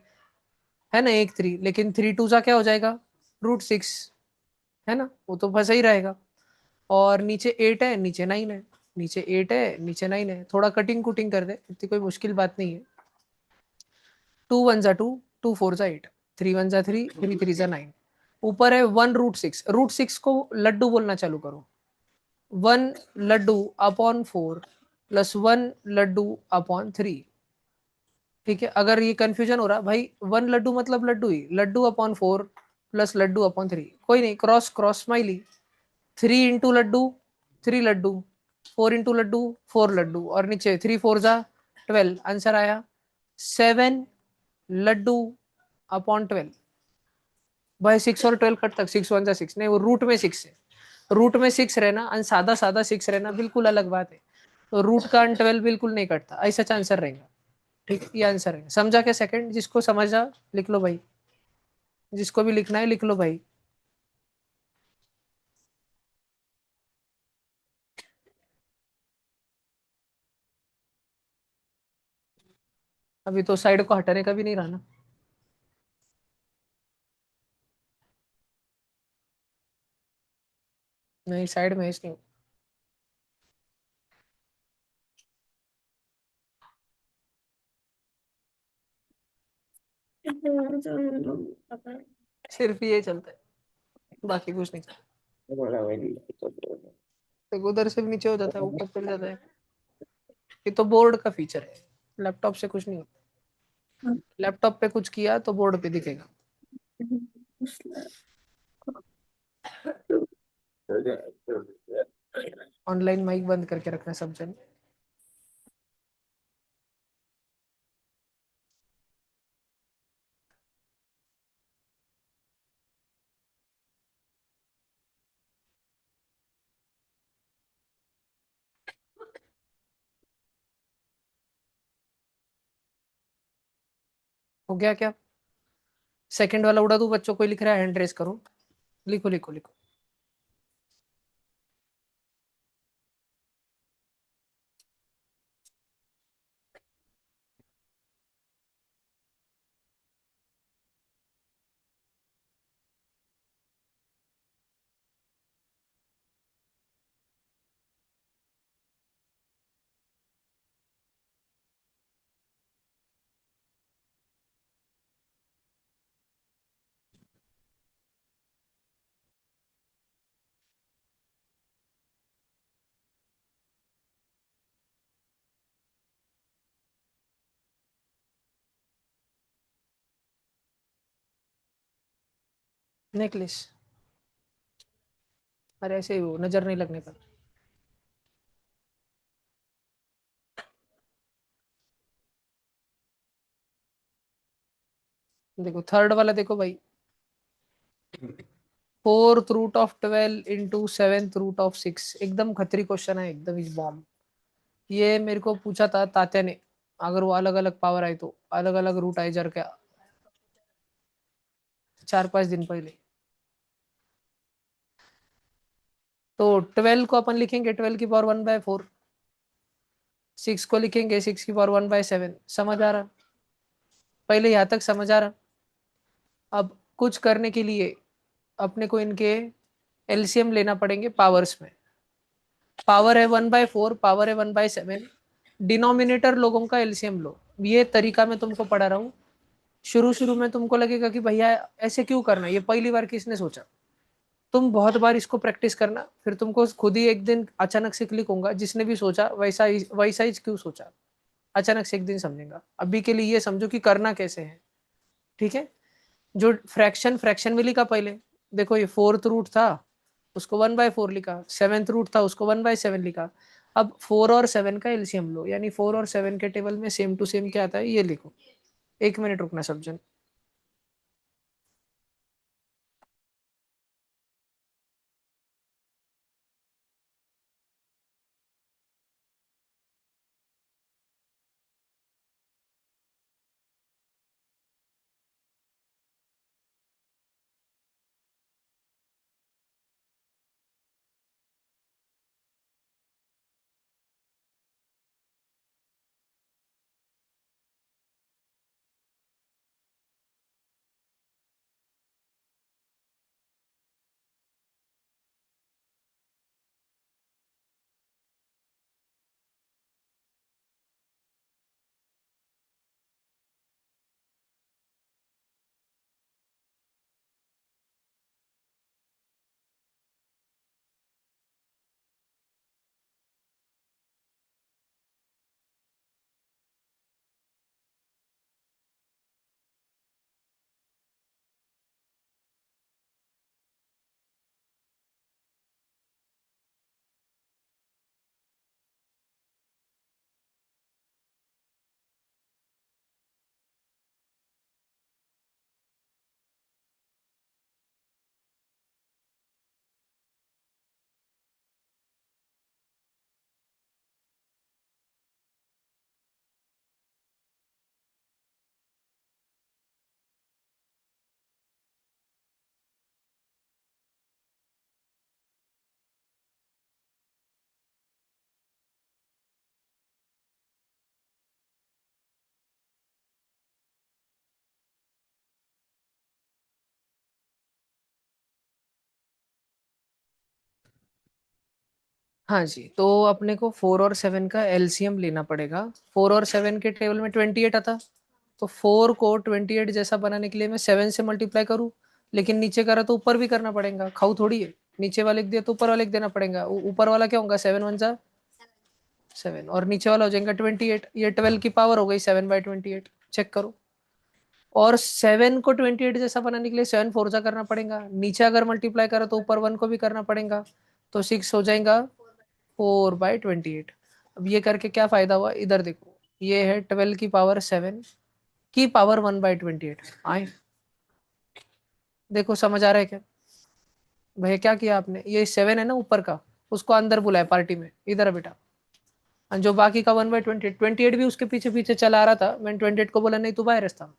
Speaker 1: है ना, 1 3, लेकिन 3 2 जा क्या हो जाएगा, √6, है ना, वो तो फंसा ही रहेगा। और नीचे 8 है, नीचे 9 है, नीचे 8 है, नीचे 9 है, थोड़ा कटिंग कुटिंग कर दे, इतनी कोई मुश्किल बात नहीं है। 2 1 जा 2, 2 4 जा 8, 3 1 जा 3, 3 3 जा 9। ऊपर है 1√6, √6 को लड्डू बोलना चालू करो। 1 लड्डू अपॉन 4 प्लस 1 लड्डू अपॉन 3। ठीक है, अगर ये कंफ्यूजन हो रहा भाई, 1 लड्डू मतलब लड्डू ही, लड्डू अपॉन 4 प्लस लड्डू अपॉन 3, कोई नहीं, क्रॉस क्रॉस स्माइली। 3 into लड्डू 3 लड्डू, 4 into लड्डू 4 लड्डू, और नीचे 3 4 जा 12, आंसर आया 7 लड्डू अपॉन 12। भाई 6 और 12 कट तक, 6 1 जा 6 नहीं, वो रूट में 6 है, रूट में 6 रहना, सादा सादा 6 रहना बिल्कुल अलग बात है। तो रूट का 12 बिल्कुल नहीं कटता, ऐसा आंसर रहेगा। ठीक है, ये आंसर है। समझा क्या सेकंड? जिसको समझा लिख लो भाई, जिसको भी लिखना है लिख लो भाई। अभी तो साइड को हटाने का भी नहीं रहा ना। नहीं, साइड में इसलिए। सिर्फ ये चलता है, बाकी कुछ नहीं चलता। देखो उधर से भी नीचे हो जाता है, ऊपर चल जाता है। ये तो बोर्ड का फीचर है, लैपटॉप से कुछ नहीं होता। लैपटॉप पे कुछ किया तो बोर्ड पे दिखेगा। ऑनलाइन माइक बंद करके रखना सब जन। हो गया क्या? सेकंड वाला उड़ा दूं? बच्चों कोई लिख रहा है हैंड रेस करो। लिखो लिखो लिखो। नेकलेस। अरे ऐसे ही वो नजर नहीं लगने का। देखो थर्ड वाला देखो भाई, fourth root of 12 into seventh root of 6, एकदम खतरी क्वेश्चन है, एकदम इज बॉम्ब। ये मेरे को पूछा था तात्या ने, अगर वो अलग अलग पावर आई तो अलग अलग रूट आई जर क्या, 4-5 दिन पहले। तो 12 को अपन लिखेंगे 12 की पावर 1/4, 6 को लिखेंगे 6 की पावर 1/7। समझ आ रहा? पहले यहाँ तक समझ आ रहा? अब कुछ करने के लिए अपने को इनके एलसीएम लेना पड़ेंगे पावर्स में। पावर है 1/4, पावर है 1/7, डिनोमिनेटर लोगों का एलसीएम लो। ये तरीका मैं तुमको पढ़ा रहा हूँ। शुरू शुरू में तुमको लगेगा कि भैया ऐसे क्यों करना, ये पहली बार किसने सोचा। तुम बहुत बार इसको प्रैक्टिस करना, फिर तुमको खुद ही एक दिन अचानक से क्लिक होगा, जिसने भी सोचा वैसा ही क्यों सोचा, अचानक से एक दिन समझेगा। अभी के लिए ये समझो कि करना कैसे है। ठीक है? जो फ्रैक्शन फ्रैक्शन में लिखा पहले, देखो ये फोर्थ रूट था, उसको 1/4 लिखा, सेवेंथ रूट था उसको 1/7 लिखा। अब 4 और 7 का एलसीएम लो, यानी 4 और 7 के टेबल में सेम टू सेम क्या आता है ये लिखो। 1 मिनट रुकना सब जन। हाँ जी, तो अपने को 4 और 7 का एलसीएम लेना पड़ेगा। 4 और 7 के टेबल में 28 आता, तो 4 को 28 जैसा बनाने के लिए मैं 7 से मल्टीप्लाई करूँ, लेकिन नीचे करा तो ऊपर भी करना पड़ेगा, खाऊ थोड़ी है। नीचे वाले लिख दिया तो ऊपर वाले लिख देना पड़ेगा। ऊपर वाला क्या होगा, 7 वन जा 7, और नीचे वाला हो जाएगा 28। ये 12 की पावर हो गई 7/28। चेक करो। और 7 को 28 जैसा बनाने के लिए 7 फोर जा करना पड़ेगा, नीचे अगर मल्टीप्लाई करो तो ऊपर 1 को भी करना पड़ेगा, तो 6 हो जाएगा 4/28। अब ये करके क्या फायदा हुआ, इधर देखो, ये है 12 की पावर 7 की पावर 1/28। आए, देखो समझ आ रहा है क्या भैया, क्या किया आपने, ये 7 है ना ऊपर का, उसको अंदर बुलाया पार्टी में, इधर है बेटा। और जो बाकी का 1/28 भी उसके पीछे पीछे चला आ रहा था, मैंने 28 को बोला नहीं तू बाहर रास्ता,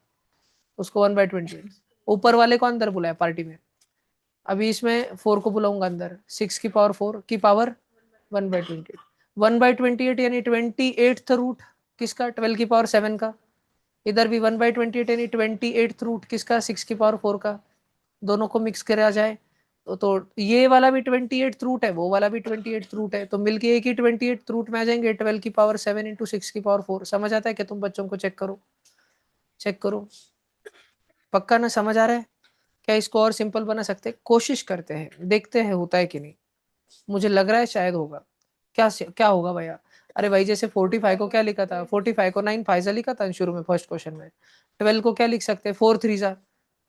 Speaker 1: उसको 1/28 ऊपर वाले को अंदर बुलाया पार्टी में। अभी इसमें 4 को बुलाऊंगा अंदर, 6 की पावर 4 की पावर 1/28। 1/28 यानी 28th रूट किसका, 12 की पावर 7 का। इधर भी 1/28 यानी 28th रूट किसका, 6 की पावर 4 का। दोनों को मिक्स करा जाए तो ये वाला भी 28th रूट है, वो वाला भी 28th रूट है, तो मिलके एक ही 28th रूट में आ जाएंगे। 12 की पावर 7 इंटू 6 की पावर 4। समझ आता है क्या तुम बच्चों को, चेक करो, चेक करो, पक्का ना समझ आ रहा है क्या। इसको और सिंपल बना सकते हैं, कोशिश करते हैं, देखते हैं होता है कि नहीं। मुझे लग रहा है शायद होगा। क्या क्या होगा भैया, अरे भाई जैसे 45 को क्या लिखा था, 45 को 9 फाइजा लिखा था शुरू में फर्स्ट क्वेश्चन में। 12 को क्या लिख सकते हैं, 4 3 जा।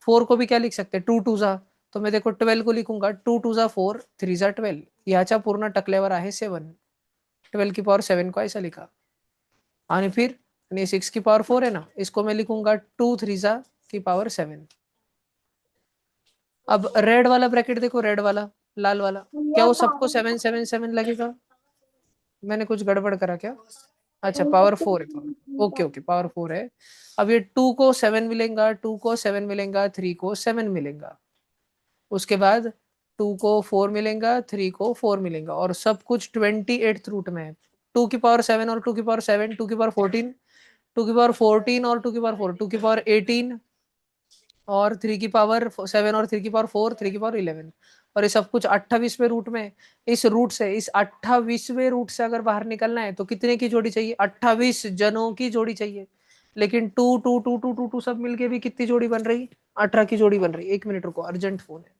Speaker 1: 4 को भी क्या लिख सकते हैं, 2 2 जा। तो मैं देखो 12 को लिखूंगा 2 2 जा 4 3 जा 12, याचा पूर्ण टकल्यावर आहे 7। 12 की पावर 7 को ऐसा लिखा। आणि फिर 6 की पावर 4 है ना, इसको मैं लिखूंगा 2 3 जा की पावर 7। अब रेड वाला ब्रैकेट देखो, रेड वाला, लाल वाला, क्या
Speaker 3: ये
Speaker 1: वो सबको
Speaker 3: पावर
Speaker 1: 7 7 7 लगेगा। मैंने कुछ गड़बड़ करा क्या, अच्छा पावर 4 है, पावर ओके ओके पावर 4 है। अब ये 2 को 7 मिलेगा, 2 को 7 मिलेगा, 3 को 7 मिलेगा। उसके बाद 2 को 4 मिलेगा, 3 को 4 मिलेगा, और सब कुछ 28th रूट में है। 2 की पावर 7 और 2 की पावर 7, 2 की पावर 14, 2 की पावर 14 और 2 की पावर 4, 2 की पावर 18, और 3 की पावर 7 और 3 की पावर 4, 3 की पावर 11। और ये सब कुछ 28वें रूट में। इस रूट से, इस 28वें रूट से अगर बाहर निकलना है तो कितने की जोड़ी चाहिए, 28 जनों की जोड़ी चाहिए। लेकिन 2 2 2 2 2 2 सब मिलके भी कितनी जोड़ी बन रही, 18 की जोड़ी बन रही। 1 मिनट रुको, अर्जेंट फोन है।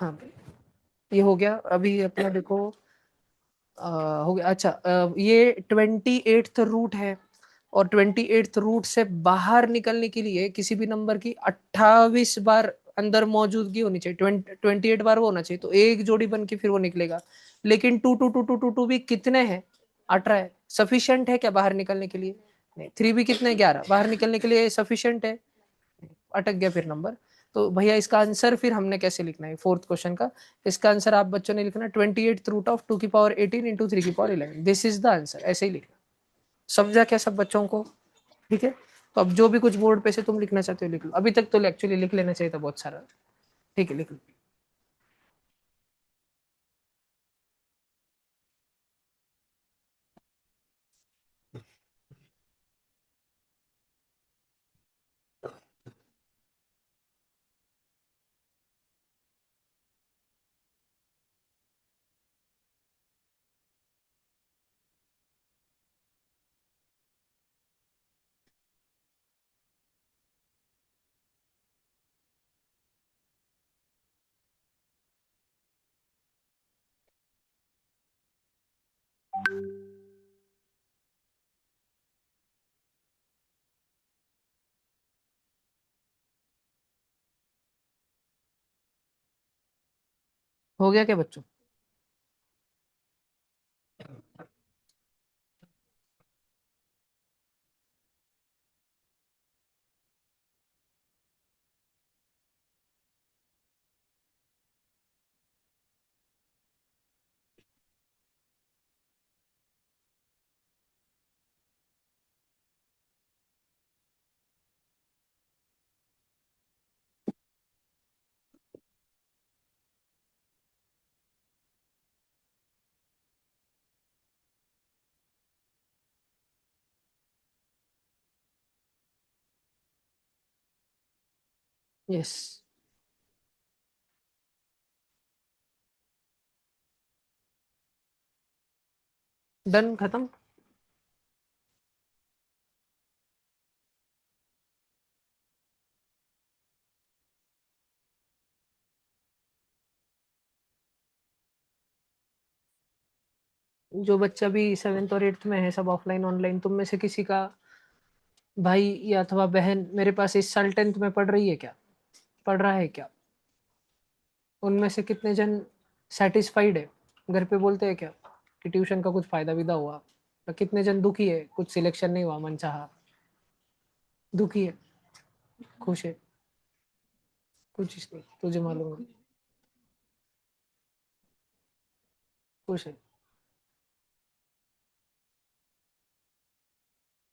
Speaker 1: हाँ भाई, ये हो गया। अभी अपना देखो, हो गया। अच्छा, ये 28th रूट है, और 28th रूट से बाहर निकलने के लिए किसी भी नंबर की 28 बार अंदर मौजूदगी होनी चाहिए। 28 बार वो होना चाहिए, तो एक जोड़ी बन के फिर वो निकलेगा। लेकिन two two two two two two भी कितने हैं? 18 है। सफिशियंट है क्या बाहर निकलने के लिए? नहीं। 3 भी कितने? 11 बाहर निकलने के लिए सफिशियंट है? अटक गया फिर नंबर। तो भैया इसका आंसर फिर हमने कैसे लिखना है फोर्थ क्वेश्चन का? इसका आंसर आप बच्चों ने लिखना 28th रूट ऑफ 2 की पावर 18 इंटू 3 की power 11। This is the answer, ऐसे ही लिखना। समझा क्या सब बच्चों को? ठीक है। तो अब जो भी कुछ बोर्ड पे से तुम लिखना चाहते हो लिख लो। अभी तक तो एक्चुअली लिख लेना चाहिए था बहुत सारा। ठीक है, लिख लो। हो गया क्या बच्चों? यस। डन, खत्म। जो बच्चा भी 7th और 8th में है, सब ऑफलाइन ऑनलाइन, तुम में से किसी का भाई या अथवा बहन मेरे पास इस साल 10th में पढ़ रही है क्या? पढ़ रहा है क्या? उनमें से कितने जन सेटिस्फाइड है? घर पे बोलते हैं क्या कि ट्यूशन का कुछ फायदा विदा हुआ? तो कितने जन दुखी है, कुछ सिलेक्शन नहीं हुआ मन चाहा? दुखी है? खुश है? कुछ नहीं, तुझे मालूम है। खुश है?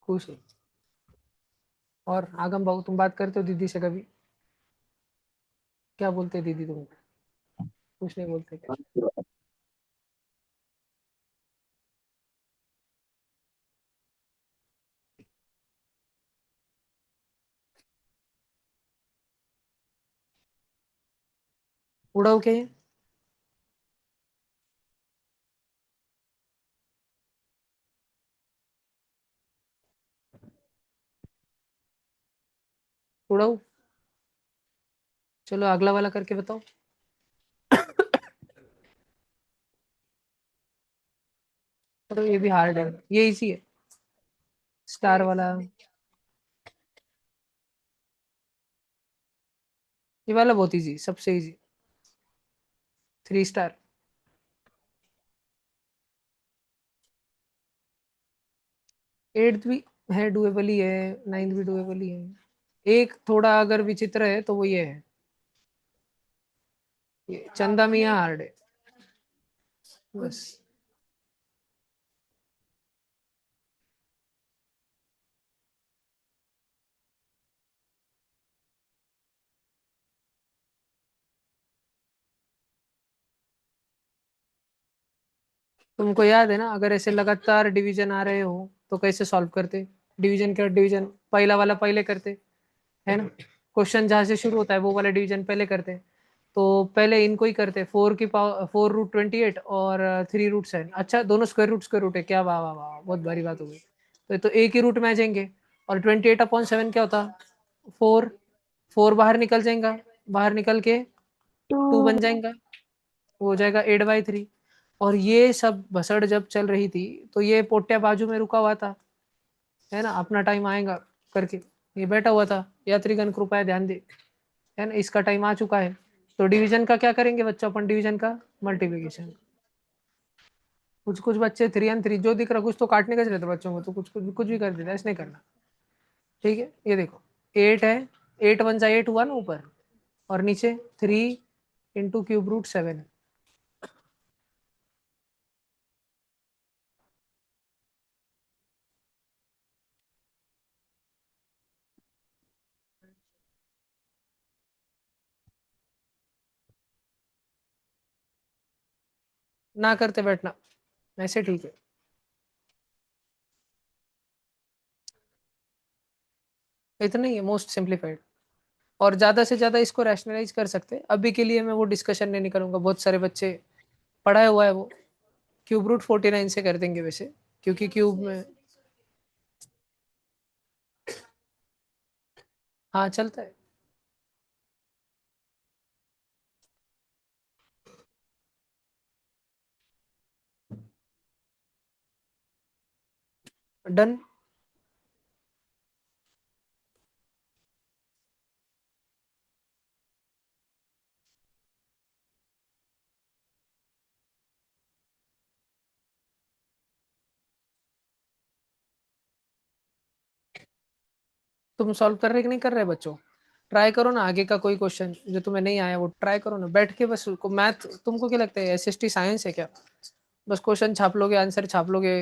Speaker 1: खुश है? और आगम बाबू, तुम बात करते हो दीदी से कभी? क्या बोलते हैं दीदी तुम? कुछ नहीं बोलते क्या? उड़ाओ क्या ये? उड़ाओ। चलो अगला वाला करके बताओ। तो ये भी हार्ड है, ये इजी है। स्टार वाला, ये वाला बहुत इजी, सबसे इजी। 3 स्टार। 8th भी है, डुएबल ही है। 9th भी डुएबल ही है। एक थोड़ा अगर विचित्र है तो वो ये है, ये चंदा मियां हार्ड है, बस। तुमको याद है ना, अगर ऐसे लगातार डिवीजन आ रहे हो तो कैसे सॉल्व करते? डिवीजन का डिवीजन पहला वाला पहले करते, है ना? क्वेश्चन जहां से शुरू होता है वो वाला डिवीजन पहले करते हैं। तो पहले इनको ही करते, 4 रूट 28 और 3 रूट 7। अच्छा, दोनों स्क्वायर रूट है क्या? वाह वाह वाह, बहुत बड़ी बात हो गई। तो एक ही रूट में आ जाएंगे। और 28/7 क्या होता? 4। 4 बाहर निकल जाएगा, बाहर निकल के टू
Speaker 3: टू।
Speaker 1: बन जाएगा, वो हो जाएगा 8/3। और ये सब भसड़ जब चल रही थी तो ये पोट्या बाजू में रुका हुआ था, है ना, अपना टाइम आएगा करके ये बैठा हुआ था। यात्रीगण कृपया ध्यान दे, है ना, इसका टाइम आ चुका है। तो डिवीजन का क्या करेंगे बच्चों, अपन डिवीजन का मल्टीप्लीकेशन। कुछ कुछ बच्चे 3 और 3 जो दिख रहा, कुछ तो काटने का रहता बच्चों को, तो कुछ कुछ कुछ भी कर देता है, ऐसे नहीं करना। ठीक है, ये देखो 8 है, 8 1 8 हुआ ना ऊपर, और नीचे 3 ×³ 7। ना करते बैठना, ऐसे ठीक है। इतना ही है, मोस्ट सिंप्लीफाइड। और ज्यादा से ज्यादा इसको रैशनलाइज कर सकते हैं। अभी के लिए मैं वो डिस्कशन नहीं करूंगा, बहुत सारे बच्चे पढ़ाया हुआ है वो। क्यूब रूट 49 से कर देंगे वैसे, क्योंकि क्यूब में। हाँ चलता है। डन। तुम सॉल्व कर रहे कि नहीं कर रहे बच्चों? ट्राई करो ना, आगे का कोई क्वेश्चन जो तुम्हें नहीं आया वो ट्राई करो ना बैठ के। बस को मैथ तुमको क्या लगता है एसएसटी साइंस है क्या? बस क्वेश्चन छाप लोगे, आंसर छाप लोगे,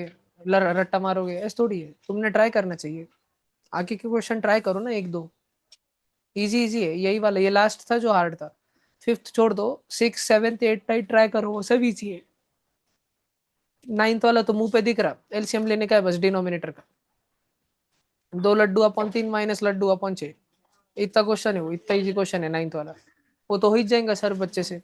Speaker 1: रट्टा मारोगे, ऐसा थोड़ी है। तुमने ट्राई करना चाहिए, आगे के क्वेश्चन ट्राई करो ना, एक दो। इजी इजी है यही वाला, ये लास्ट था जो हार्ड था। फिफ्थ छोड़ दो, 6 7 8 ट्राई करो, वो सब इजी है। नाइन्थ वाला तो मुंह पे दिख रहा, एलसीएम लेने का है बस डिनोमिनेटर का। 2 लड्डू/3 माइनस लड्डू/6, इतना क्वेश्चन है वो, इतना इजी क्वेश्चन है नाइन्थ वाला। वो तो हो ही जाएगा सर बच्चे से।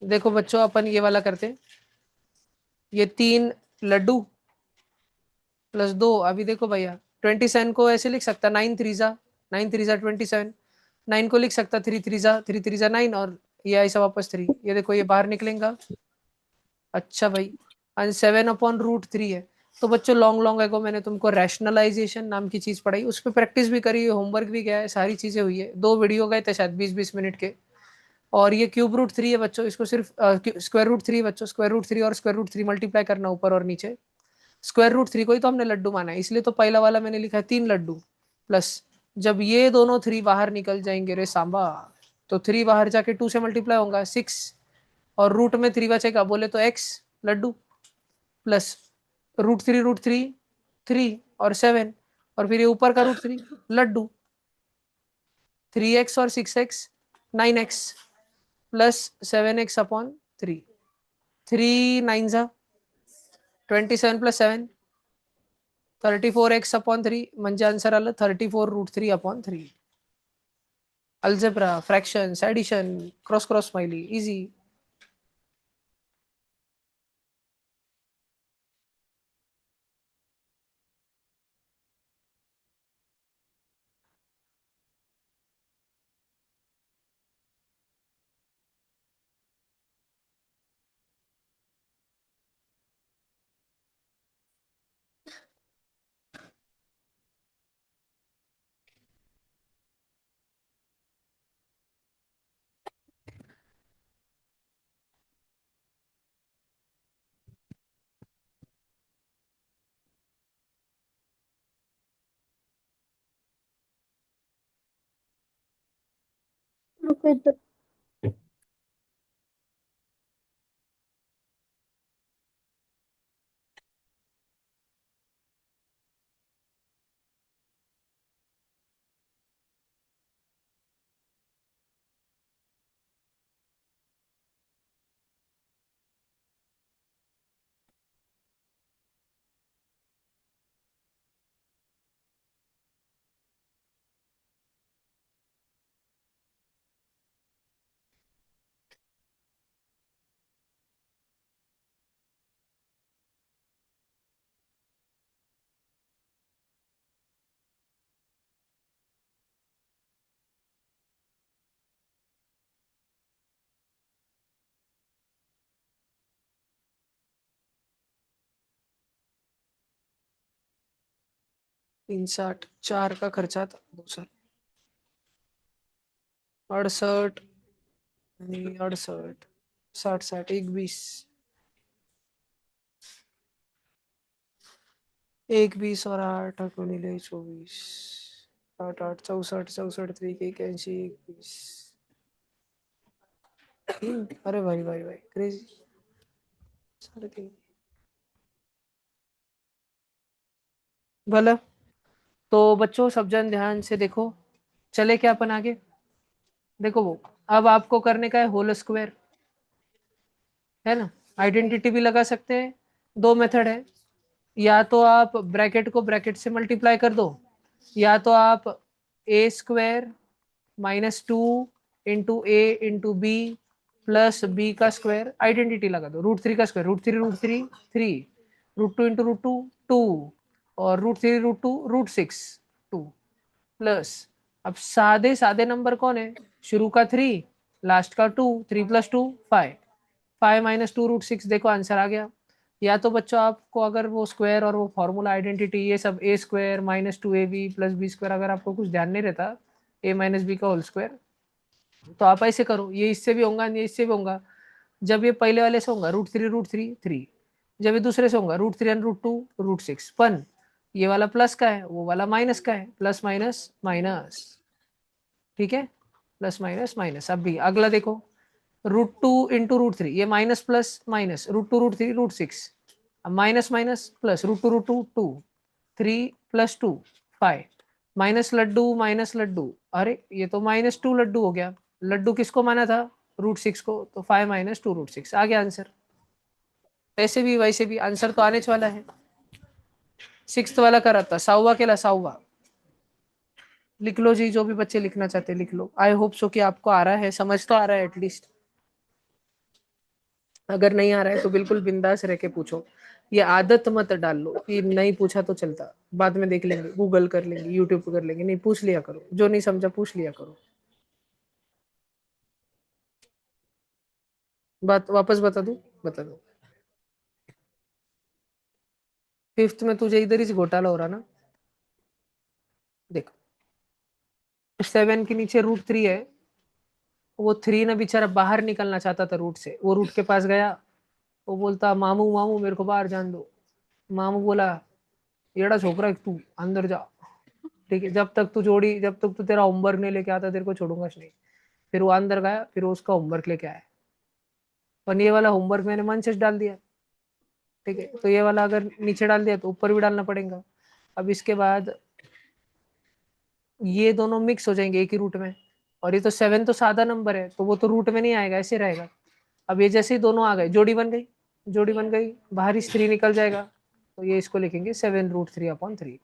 Speaker 1: देखो बच्चों, अपन ये वाला करते हैं। ये 3 लड्डू +2, अभी देखो भैया 27 को ऐसे लिख सकता, 9 3 जा 27। 9 को लिख सकता 3 3 जा और ये ऐसा वापस 3, ये देखो ये बाहर निकलेगा। अच्छा भाई, 7/√3 है। तो बच्चों लॉन्ग लॉन्ग एगो मैंने तुमको रैशनलाइजेशन नाम की चीज पढ़ाई, उस पर प्रैक्टिस भी करी है, होमवर्क भी गया है, सारी चीजें हुई है, 2 वीडियो गए थे शायद 20 20 मिनट के। और ये ³ √3 है बच्चों, इसको सिर्फ स्क्वायर रूट 3 बच्चों, स्क्वायर रूट 3 और स्क्वायर रूट 3 मल्टीप्लाई करना ऊपर और नीचे। स्क्वायर रूट 3 को ही तो हमने लड्डू माना है, इसलिए तो पहला वाला मैंने लिखा है 3 लड्डू प्लस। जब ये दोनों 3 बाहर निकल जाएंगे रे सांबा, तो 3 बाहर जाके 2 से मल्टीप्लाई होगा 6, और रूट में 3 बचेगा, बोले तो x लड्डू प्लस √3 और 7, और फिर ये ऊपर का √3 लड्डू, 3x और 6x 9x प्लस 7x/3। 3 9 जा 27 + 7 34x/3, म्हणजे आन्सर आलं 34√3/3। Algebra, fractions, addition, cross cross smiley, easy.
Speaker 3: रुको इधर।
Speaker 1: 360, 4 का खर्चा था 2 साल, 68 आणि 68, 60 एक 20, एक 20 और 8 गुणिले 24, 8 8 64, 64 3 81, 21। अरे भाई भाई भाई क्रेजी। 3.5 भला। तो बच्चों सब जन ध्यान से देखो, चले क्या अपन आगे। देखो वो अब आपको करने का है होल स्क्वायर, है ना। आइडेंटिटी भी लगा सकते हैं, दो मेथड है, या तो आप ब्रैकेट को ब्रैकेट से मल्टीप्लाई कर दो, या तो आप ए स्क्वायर -2 इंटू ए इंटू बी प्लस बी का स्क्वायर आइडेंटिटी लगा दो, √3 का स्क्वायर, √3 3, √2 इंटू √2 2, और √3 √2 √6 2 प्लस। अब सादे सादे नंबर कौन है, शुरू का 3, लास्ट का 2, 3 + 2 5, 5 - 2 √6, देखो आंसर आ गया। या तो बच्चों आपको अगर वो स्क्वायर और वो फॉर्मूला आइडेंटिटी ये सब A square -2ab plus B square अगर आपको कुछ ध्यान नहीं रहता, a - b का होल स्क्वायर, तो आप ऐसे करो, ये इससे भी होगा, ये इससे भी होगा। जब ये पहले वाले से होगा √3 3, जब ये दूसरे से होगा √3 √2 √6 पन, ये वाला प्लस का है, वो वाला माइनस का है, प्लस माइनस माइनस, ठीक है, प्लस माइनस माइनस। अब भी अगला देखो, √2 इंटू √3, ये माइनस प्लस माइनस, √2 √3 √6, अब माइनस माइनस प्लस, √2 √2 2, 3 + 2 5, माइनस लड्डू, अरे ये तो -2 लड्डू हो गया, लड्डू किसको माना था, √6 को, तो 5 - 2 √6 आ गया आंसर। ऐसे भी वैसे भी आंसर तो आने वाला है। 6th वाला करा था साउवा केला साउवा, लिख लो जी, जो भी बच्चे लिखना चाहते लिख लो। आई होप सो कि आपको आ रहा है, समझ तो आ रहा है एटलीस्ट। अगर नहीं आ रहा है तो बिल्कुल बिंदास रह के पूछो, ये आदत मत डाल लो कि नहीं पूछा तो चलता, बाद में देख लेंगे, गूगल कर लेंगे, यूट्यूब कर लेंगे, नहीं पूछ लिया करो, जो नहीं समझा पूछ लिया करो। बात वापस बता दूं, बता दो। 5th में तुझे इधर ही घोटाला हो रहा ना, देख 7 के नीचे √3 है, वो 3 ना बेचारा बाहर निकलना चाहता था रूट से, वो रूट के पास गया, वो बोलता मामू मामू मेरे को बाहर जान दो। मामू बोला येड़ा छोकरा है तू अंदर जा, ठीक है, जब तक तू तेरा होमवर्क नहीं लेके आता तेरे को छोड़ूंगा नहीं। फिर वो अंदर गया, फिर वो उसका होमवर्क लेके आया, पर ये वाला होमवर्क मैंने मन से डाल दिया, ठीक है, तो ये वाला अगर नीचे डाल दिया तो ऊपर भी डालना पड़ेगा। अब इसके बाद ये दोनों मिक्स हो जाएंगे एक ही रूट में, और ये तो 7 तो सादा नंबर है, तो वो तो रूट में नहीं आएगा, ऐसे रहेगा। अब ये जैसे ही दोनों आ गए, जोड़ी बन गई, जोड़ी बन गई, बाहरी 3 निकल जाएगा, तो ये इसको लिखेंगे 7√3/3।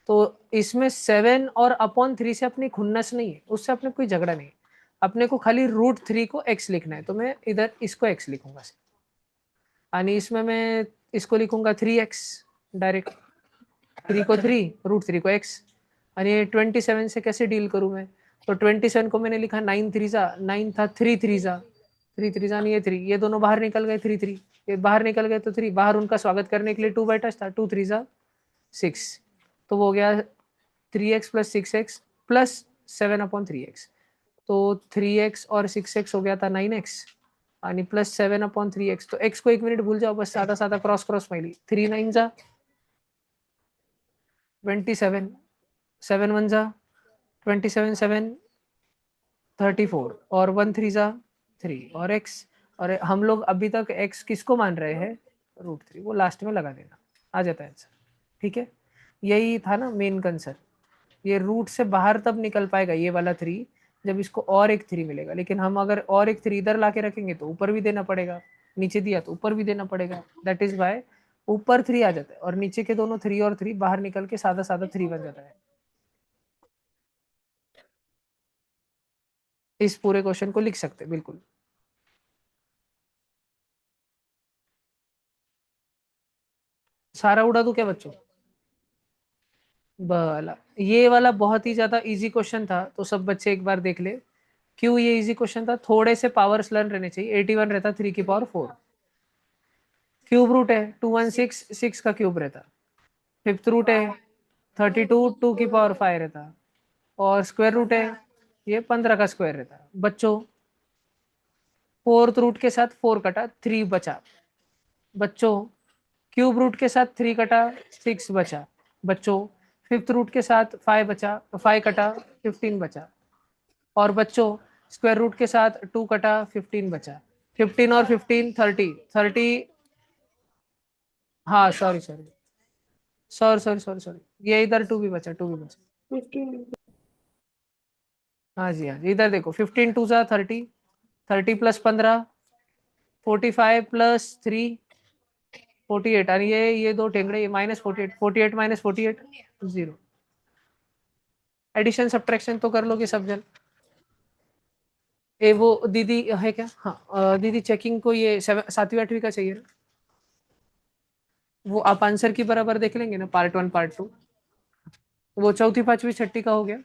Speaker 1: तो इसमें 7 और अपॉन 3 से अपनी खुन्नस नहीं है, उससे अपने कोई झगड़ा नहीं है, अपने को खाली √3 को x लिखना है, तो मैं इधर इसको x लिखूंगा, यानी इसमें मैं इसको लिखूंगा 3x डायरेक्ट, 3 को 3, √3 को x। आणि 27 से कैसे डील करूं मैं, तो 27 को मैंने लिखा 9 3 जा, 9 था 3 3 जा, 3 3 जा, ये 3, ये दोनों बाहर निकल गए, 3 3 ये बाहर निकल गए, तो 3 बाहर उनका स्वागत करने के लिए 2 बाई टच था, 2 3 जा 6, तो वो हो गया 3x + 6x + 7/3x, तो 3x और 6x हो गया था 9x, आणि प्लस 7/3x, तो x को 1 मिनिट भूल जाओ, बस साधा साधा क्रॉस क्रॉस माइली, 3 9 जा 27, 7 1 जा 27, 7 34, और 1 3 जा 3, और x, और हम लोग अभी तक x किसको मान रहे हैं, √3, वो लास्ट में लगा देना, आ जाता है आंसर, ठीक है। यही था ना मेन कंसर्न, ये रूट से बाहर तब निकल पाएगा ये वाला 3 जब इसको और एक 3 मिलेगा, लेकिन हम अगर और एक 3 इधर ला के रखेंगे तो ऊपर भी देना पड़ेगा, नीचे दिया तो ऊपर भी देना पड़ेगा, दैट इज वाई ऊपर 3 आ जाता है, और नीचे के दोनों 3 और 3 बाहर निकल के सादा सादा 3 बन जाता है। इस पूरे क्वेश्चन को लिख सकते बिल्कुल। सारा उड़ा दूं क्या बच्चों, वाला ये वाला बहुत ही ज्यादा इजी क्वेश्चन था, तो सब बच्चे एक बार देख ले क्यों ये इजी क्वेश्चन था। थोड़े से पावर्स लर्न रहने चाहिए, 81 रहता 3 की पावर 4, क्यूब रूट है 216, 6 का क्यूब रहता, 5th रूट है 32 2 की पावर 5 रहता, और स्क्वायर रूट है ये 15 का स्क्वायर रहता बच्चों। फोर्थ रूट के साथ 4 कटा, 3 बचा बच्चों। क्यूब रूट के साथ 3 कटा, 6 बचा बच्चों। फिफ्थ रूट के साथ 5 बचा, 5 कटा, 15 बचा। और बच्चों स्क्वायर रूट के साथ 2 कटा, 15 बचा। 15 और 15 30 30। हाँ sorry sorry sorry sorry sorry sorry, ये इधर 2 भी बचा, 2 भी बचा।
Speaker 3: 15।
Speaker 1: हाँ जी हाँ जी, इधर देखो 15 2 सा 30, 30 प्लस 15 45 प्लस 3 48, और ये दो टेंगड़े, ये माइनस 48, 48 माइनस 48 0। एडिशन सब्ट्रैक्शन तो कर लोगे सब जन। ए वो दीदी है क्या? हाँ दीदी चेकिंग को ये 7वीं 8वीं का चाहिए ना, वो आप आंसर की बराबर देख लेंगे ना, पार्ट 1 पार्ट 2। वो चौथी 5वीं 6ठी का हो गया।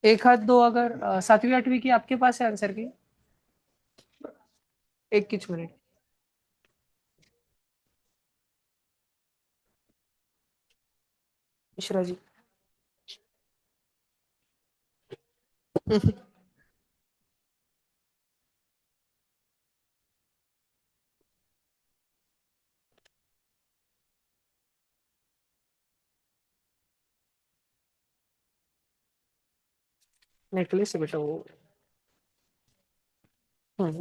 Speaker 1: एक हाथ दो अगर 7वीं 8वीं की आपके पास है आंसर की। एक किच मिनट। मिश्रा जी। नेकलेस है बेटा वो।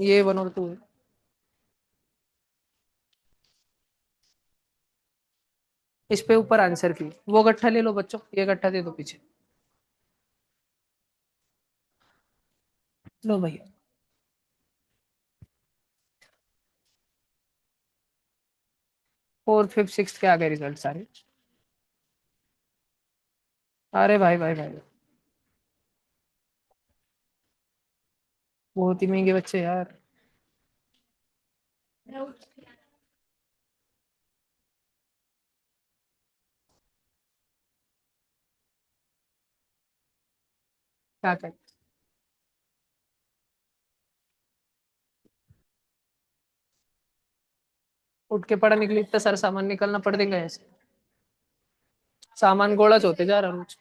Speaker 1: ये 1 और 2 है। इस पे ऊपर आंसर की वो गट्ठा ले लो बच्चों, ये गट्ठा दे दो पीछे। लो भैया। 4th 5th 6th के आ गए रिजल्ट सारे। अरे भाई भाई भाई, बहुत ही महंगे बच्चे यार। क्या कर, उठ के पढ़ा निकली तो सर सामान निकलना पड़ देगा ऐसे। सामान गोला होते जा रहा रोज।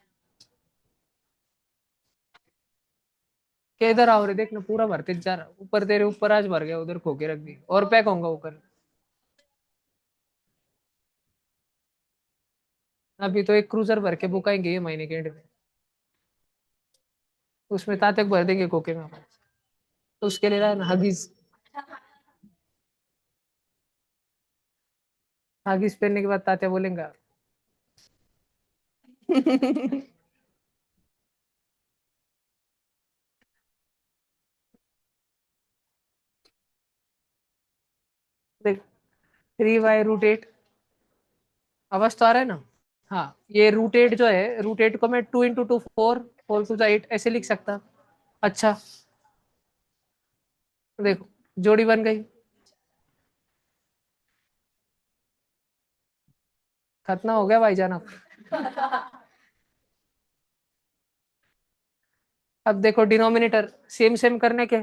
Speaker 1: के इधर आओ रे, देखना पूरा भरते जा रहा, ऊपर तेरे ऊपर आज भर गया, उधर खो के रख दी और पैक होगा ऊपर। अभी तो एक क्रूजर भर के बुकाएंगे ये महीने के एंड में, उसमें तातक भर देंगे कोके में अपन। तो उसके लिए रहा है ना हगीज। हगीज पहनने के बाद तात्या बोलेंगे। देख 3/√8। आवाज तो आ रहा है ना? हाँ ये √8 जो है, √8 को मैं 2 × 2 4, 4 × 8 ऐसे लिख सकता। अच्छा देखो जोड़ी बन गई। खत्म हो गया भाईजान अब। अब देखो डिनोमिनेटर सेम सेम करने के।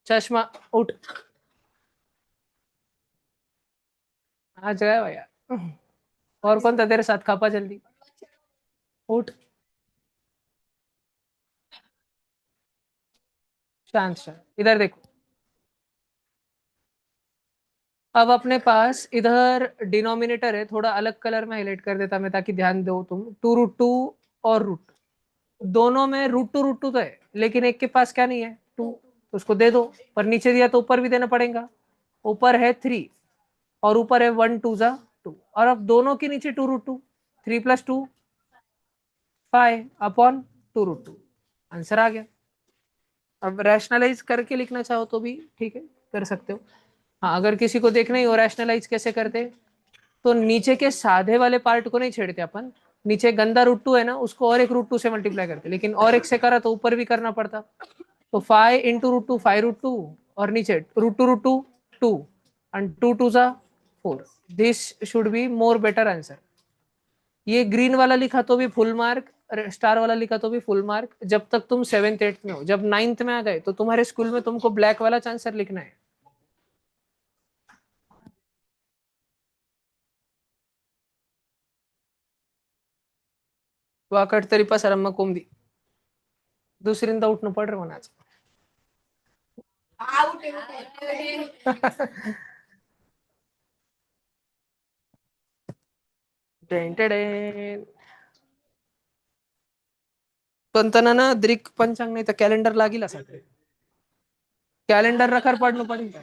Speaker 1: चश्मा उठ। आ गया भैया। और कौन था तेरे साथ? खापा जल्दी उठ। शांत शांत इधर देखो। अब अपने पास इधर डिनोमिनेटर है, थोड़ा अलग कलर में हाईलाइट कर देता मैं ताकि ध्यान दो तुम। 2√2 और रूट, दोनों में √2 तो है, लेकिन एक के पास क्या नहीं है? 2, तो उसको दे दो। पर नीचे दिया तो ऊपर भी देना पड़ेगा। ऊपर है 3 और ऊपर है 1 2 जा 2, और अब दोनों के नीचे 2√2, 3 + 2 5 अपॉन 2√2। आंसर आ गया। अब रैशनलाइज करके लिखना चाहो तो भी ठीक है, कर सकते हो। हाँ अगर किसी को देखना ही हो रैशनलाइज कैसे करते, तो नीचे के साधे वाले पार्ट को नहीं छेड़ते अपन। नीचे गंदा √2 है ना, उसको और एक √2 से मल्टीप्लाई करते, लेकिन और एक से करा तो ऊपर भी करना पड़ता। तो 5 × √2 5√2, और नीचे √2 2 एंड 2 2 जा 4। This should be more better answer. ये ग्रीन वाला लिखा तो भी फुल मार्क, स्टार वाला लिखा तो भी फुल मार्क, जब तक तुम 7th 8th में हो। जब 9th में आ गए तो तुम्हारे स्कूल में तुमको ब्लैक वाला आंसर लिखना है। वाकट तरी पसारम्मा कोंबडी दुसरींदा उठणं पड रे म्हणाच. पण त्यांना ना द्रिक पंचांग नाही तर कॅलेंडर लागेल असं कॅलेंडर रखर पडणं पडेल का.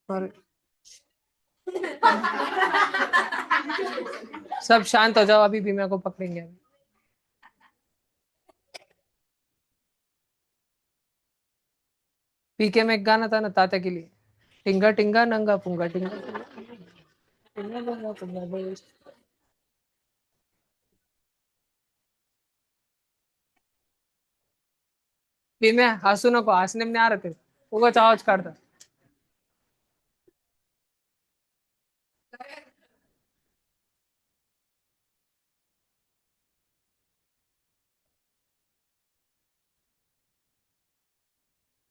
Speaker 1: और सब शांत हो जाओ, अभी भी मेरे को पकड़ेंगे. पीके में एक गाना था ना तात्या के लिए, टिंगा टिंगा नंगा पुंगा टिंगा टिंगा नंगा पुंगा बेस. मैं हंसू नको, हंसने में नहीं आ रहे थे, उगाच आवाज काढता.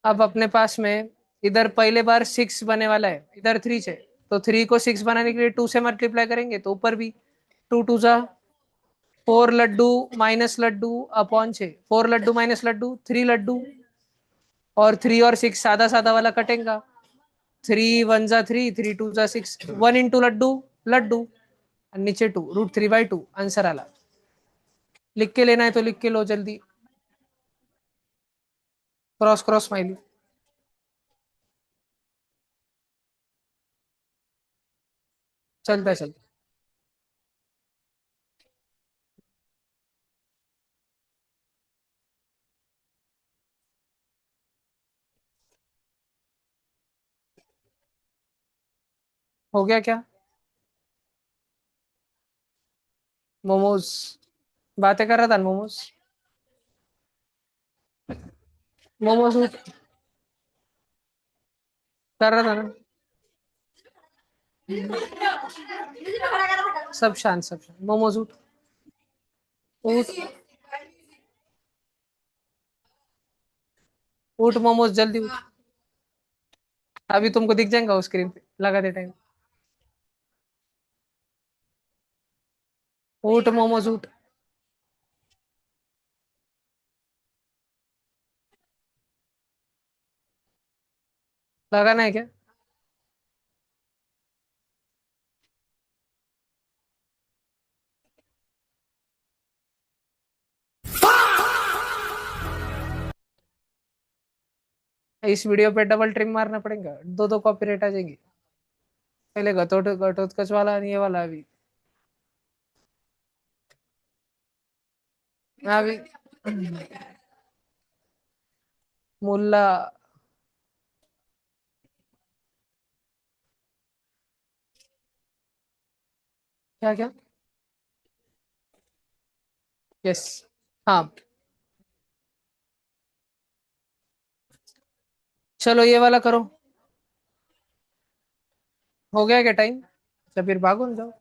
Speaker 1: अब अपने पास में इधर पहले बार 6 बने वाला है, इधर 3 है. तो 3 को 6 बनाने के लिए 2 से मल्टीप्लाई करेंगे तो ऊपर भी 2 टू जा 4 लड्डू माइनस लड्डू अपॉन 6, 4 लड्डू माइनस लड्डू 3 लड्डू, और 3 और 6 सादा सादा वाला कटेगा. 3 1 जा 3, 3 2 जा 6, 1 इंटू लड्डू लड्डू, और नीचे 2 √3/2 आंसर आला. लिख के लेना है तो लिख के लो जल्दी. Cross cross smiley. चलता है चलता. हो गया क्या. मोमोज. बातें कर रहा था मोमोज. मोमोज कर रहा था ना. सब शांत सब शांत. मोमोज उठ. उठ. उठ मोमोज जल्दी उठ. अभी तुमको दिख जाएगा उस स्क्रीन पे लगा दे टाइम. उठ मोमोज उठ. लगाना है क्या. इस वीडियो पे डबल ट्रिम मारना पड़ेगा, दो दो कॉपीराइट आ जाएगी. पहले घटोत्कच वाला और ये वाला अभी. अभी मुल्ला. क्या क्या. यस. हाँ. चलो ये वाला करो. हो गया क्या टाइम. अच्छा फिर भागो ना जाओ.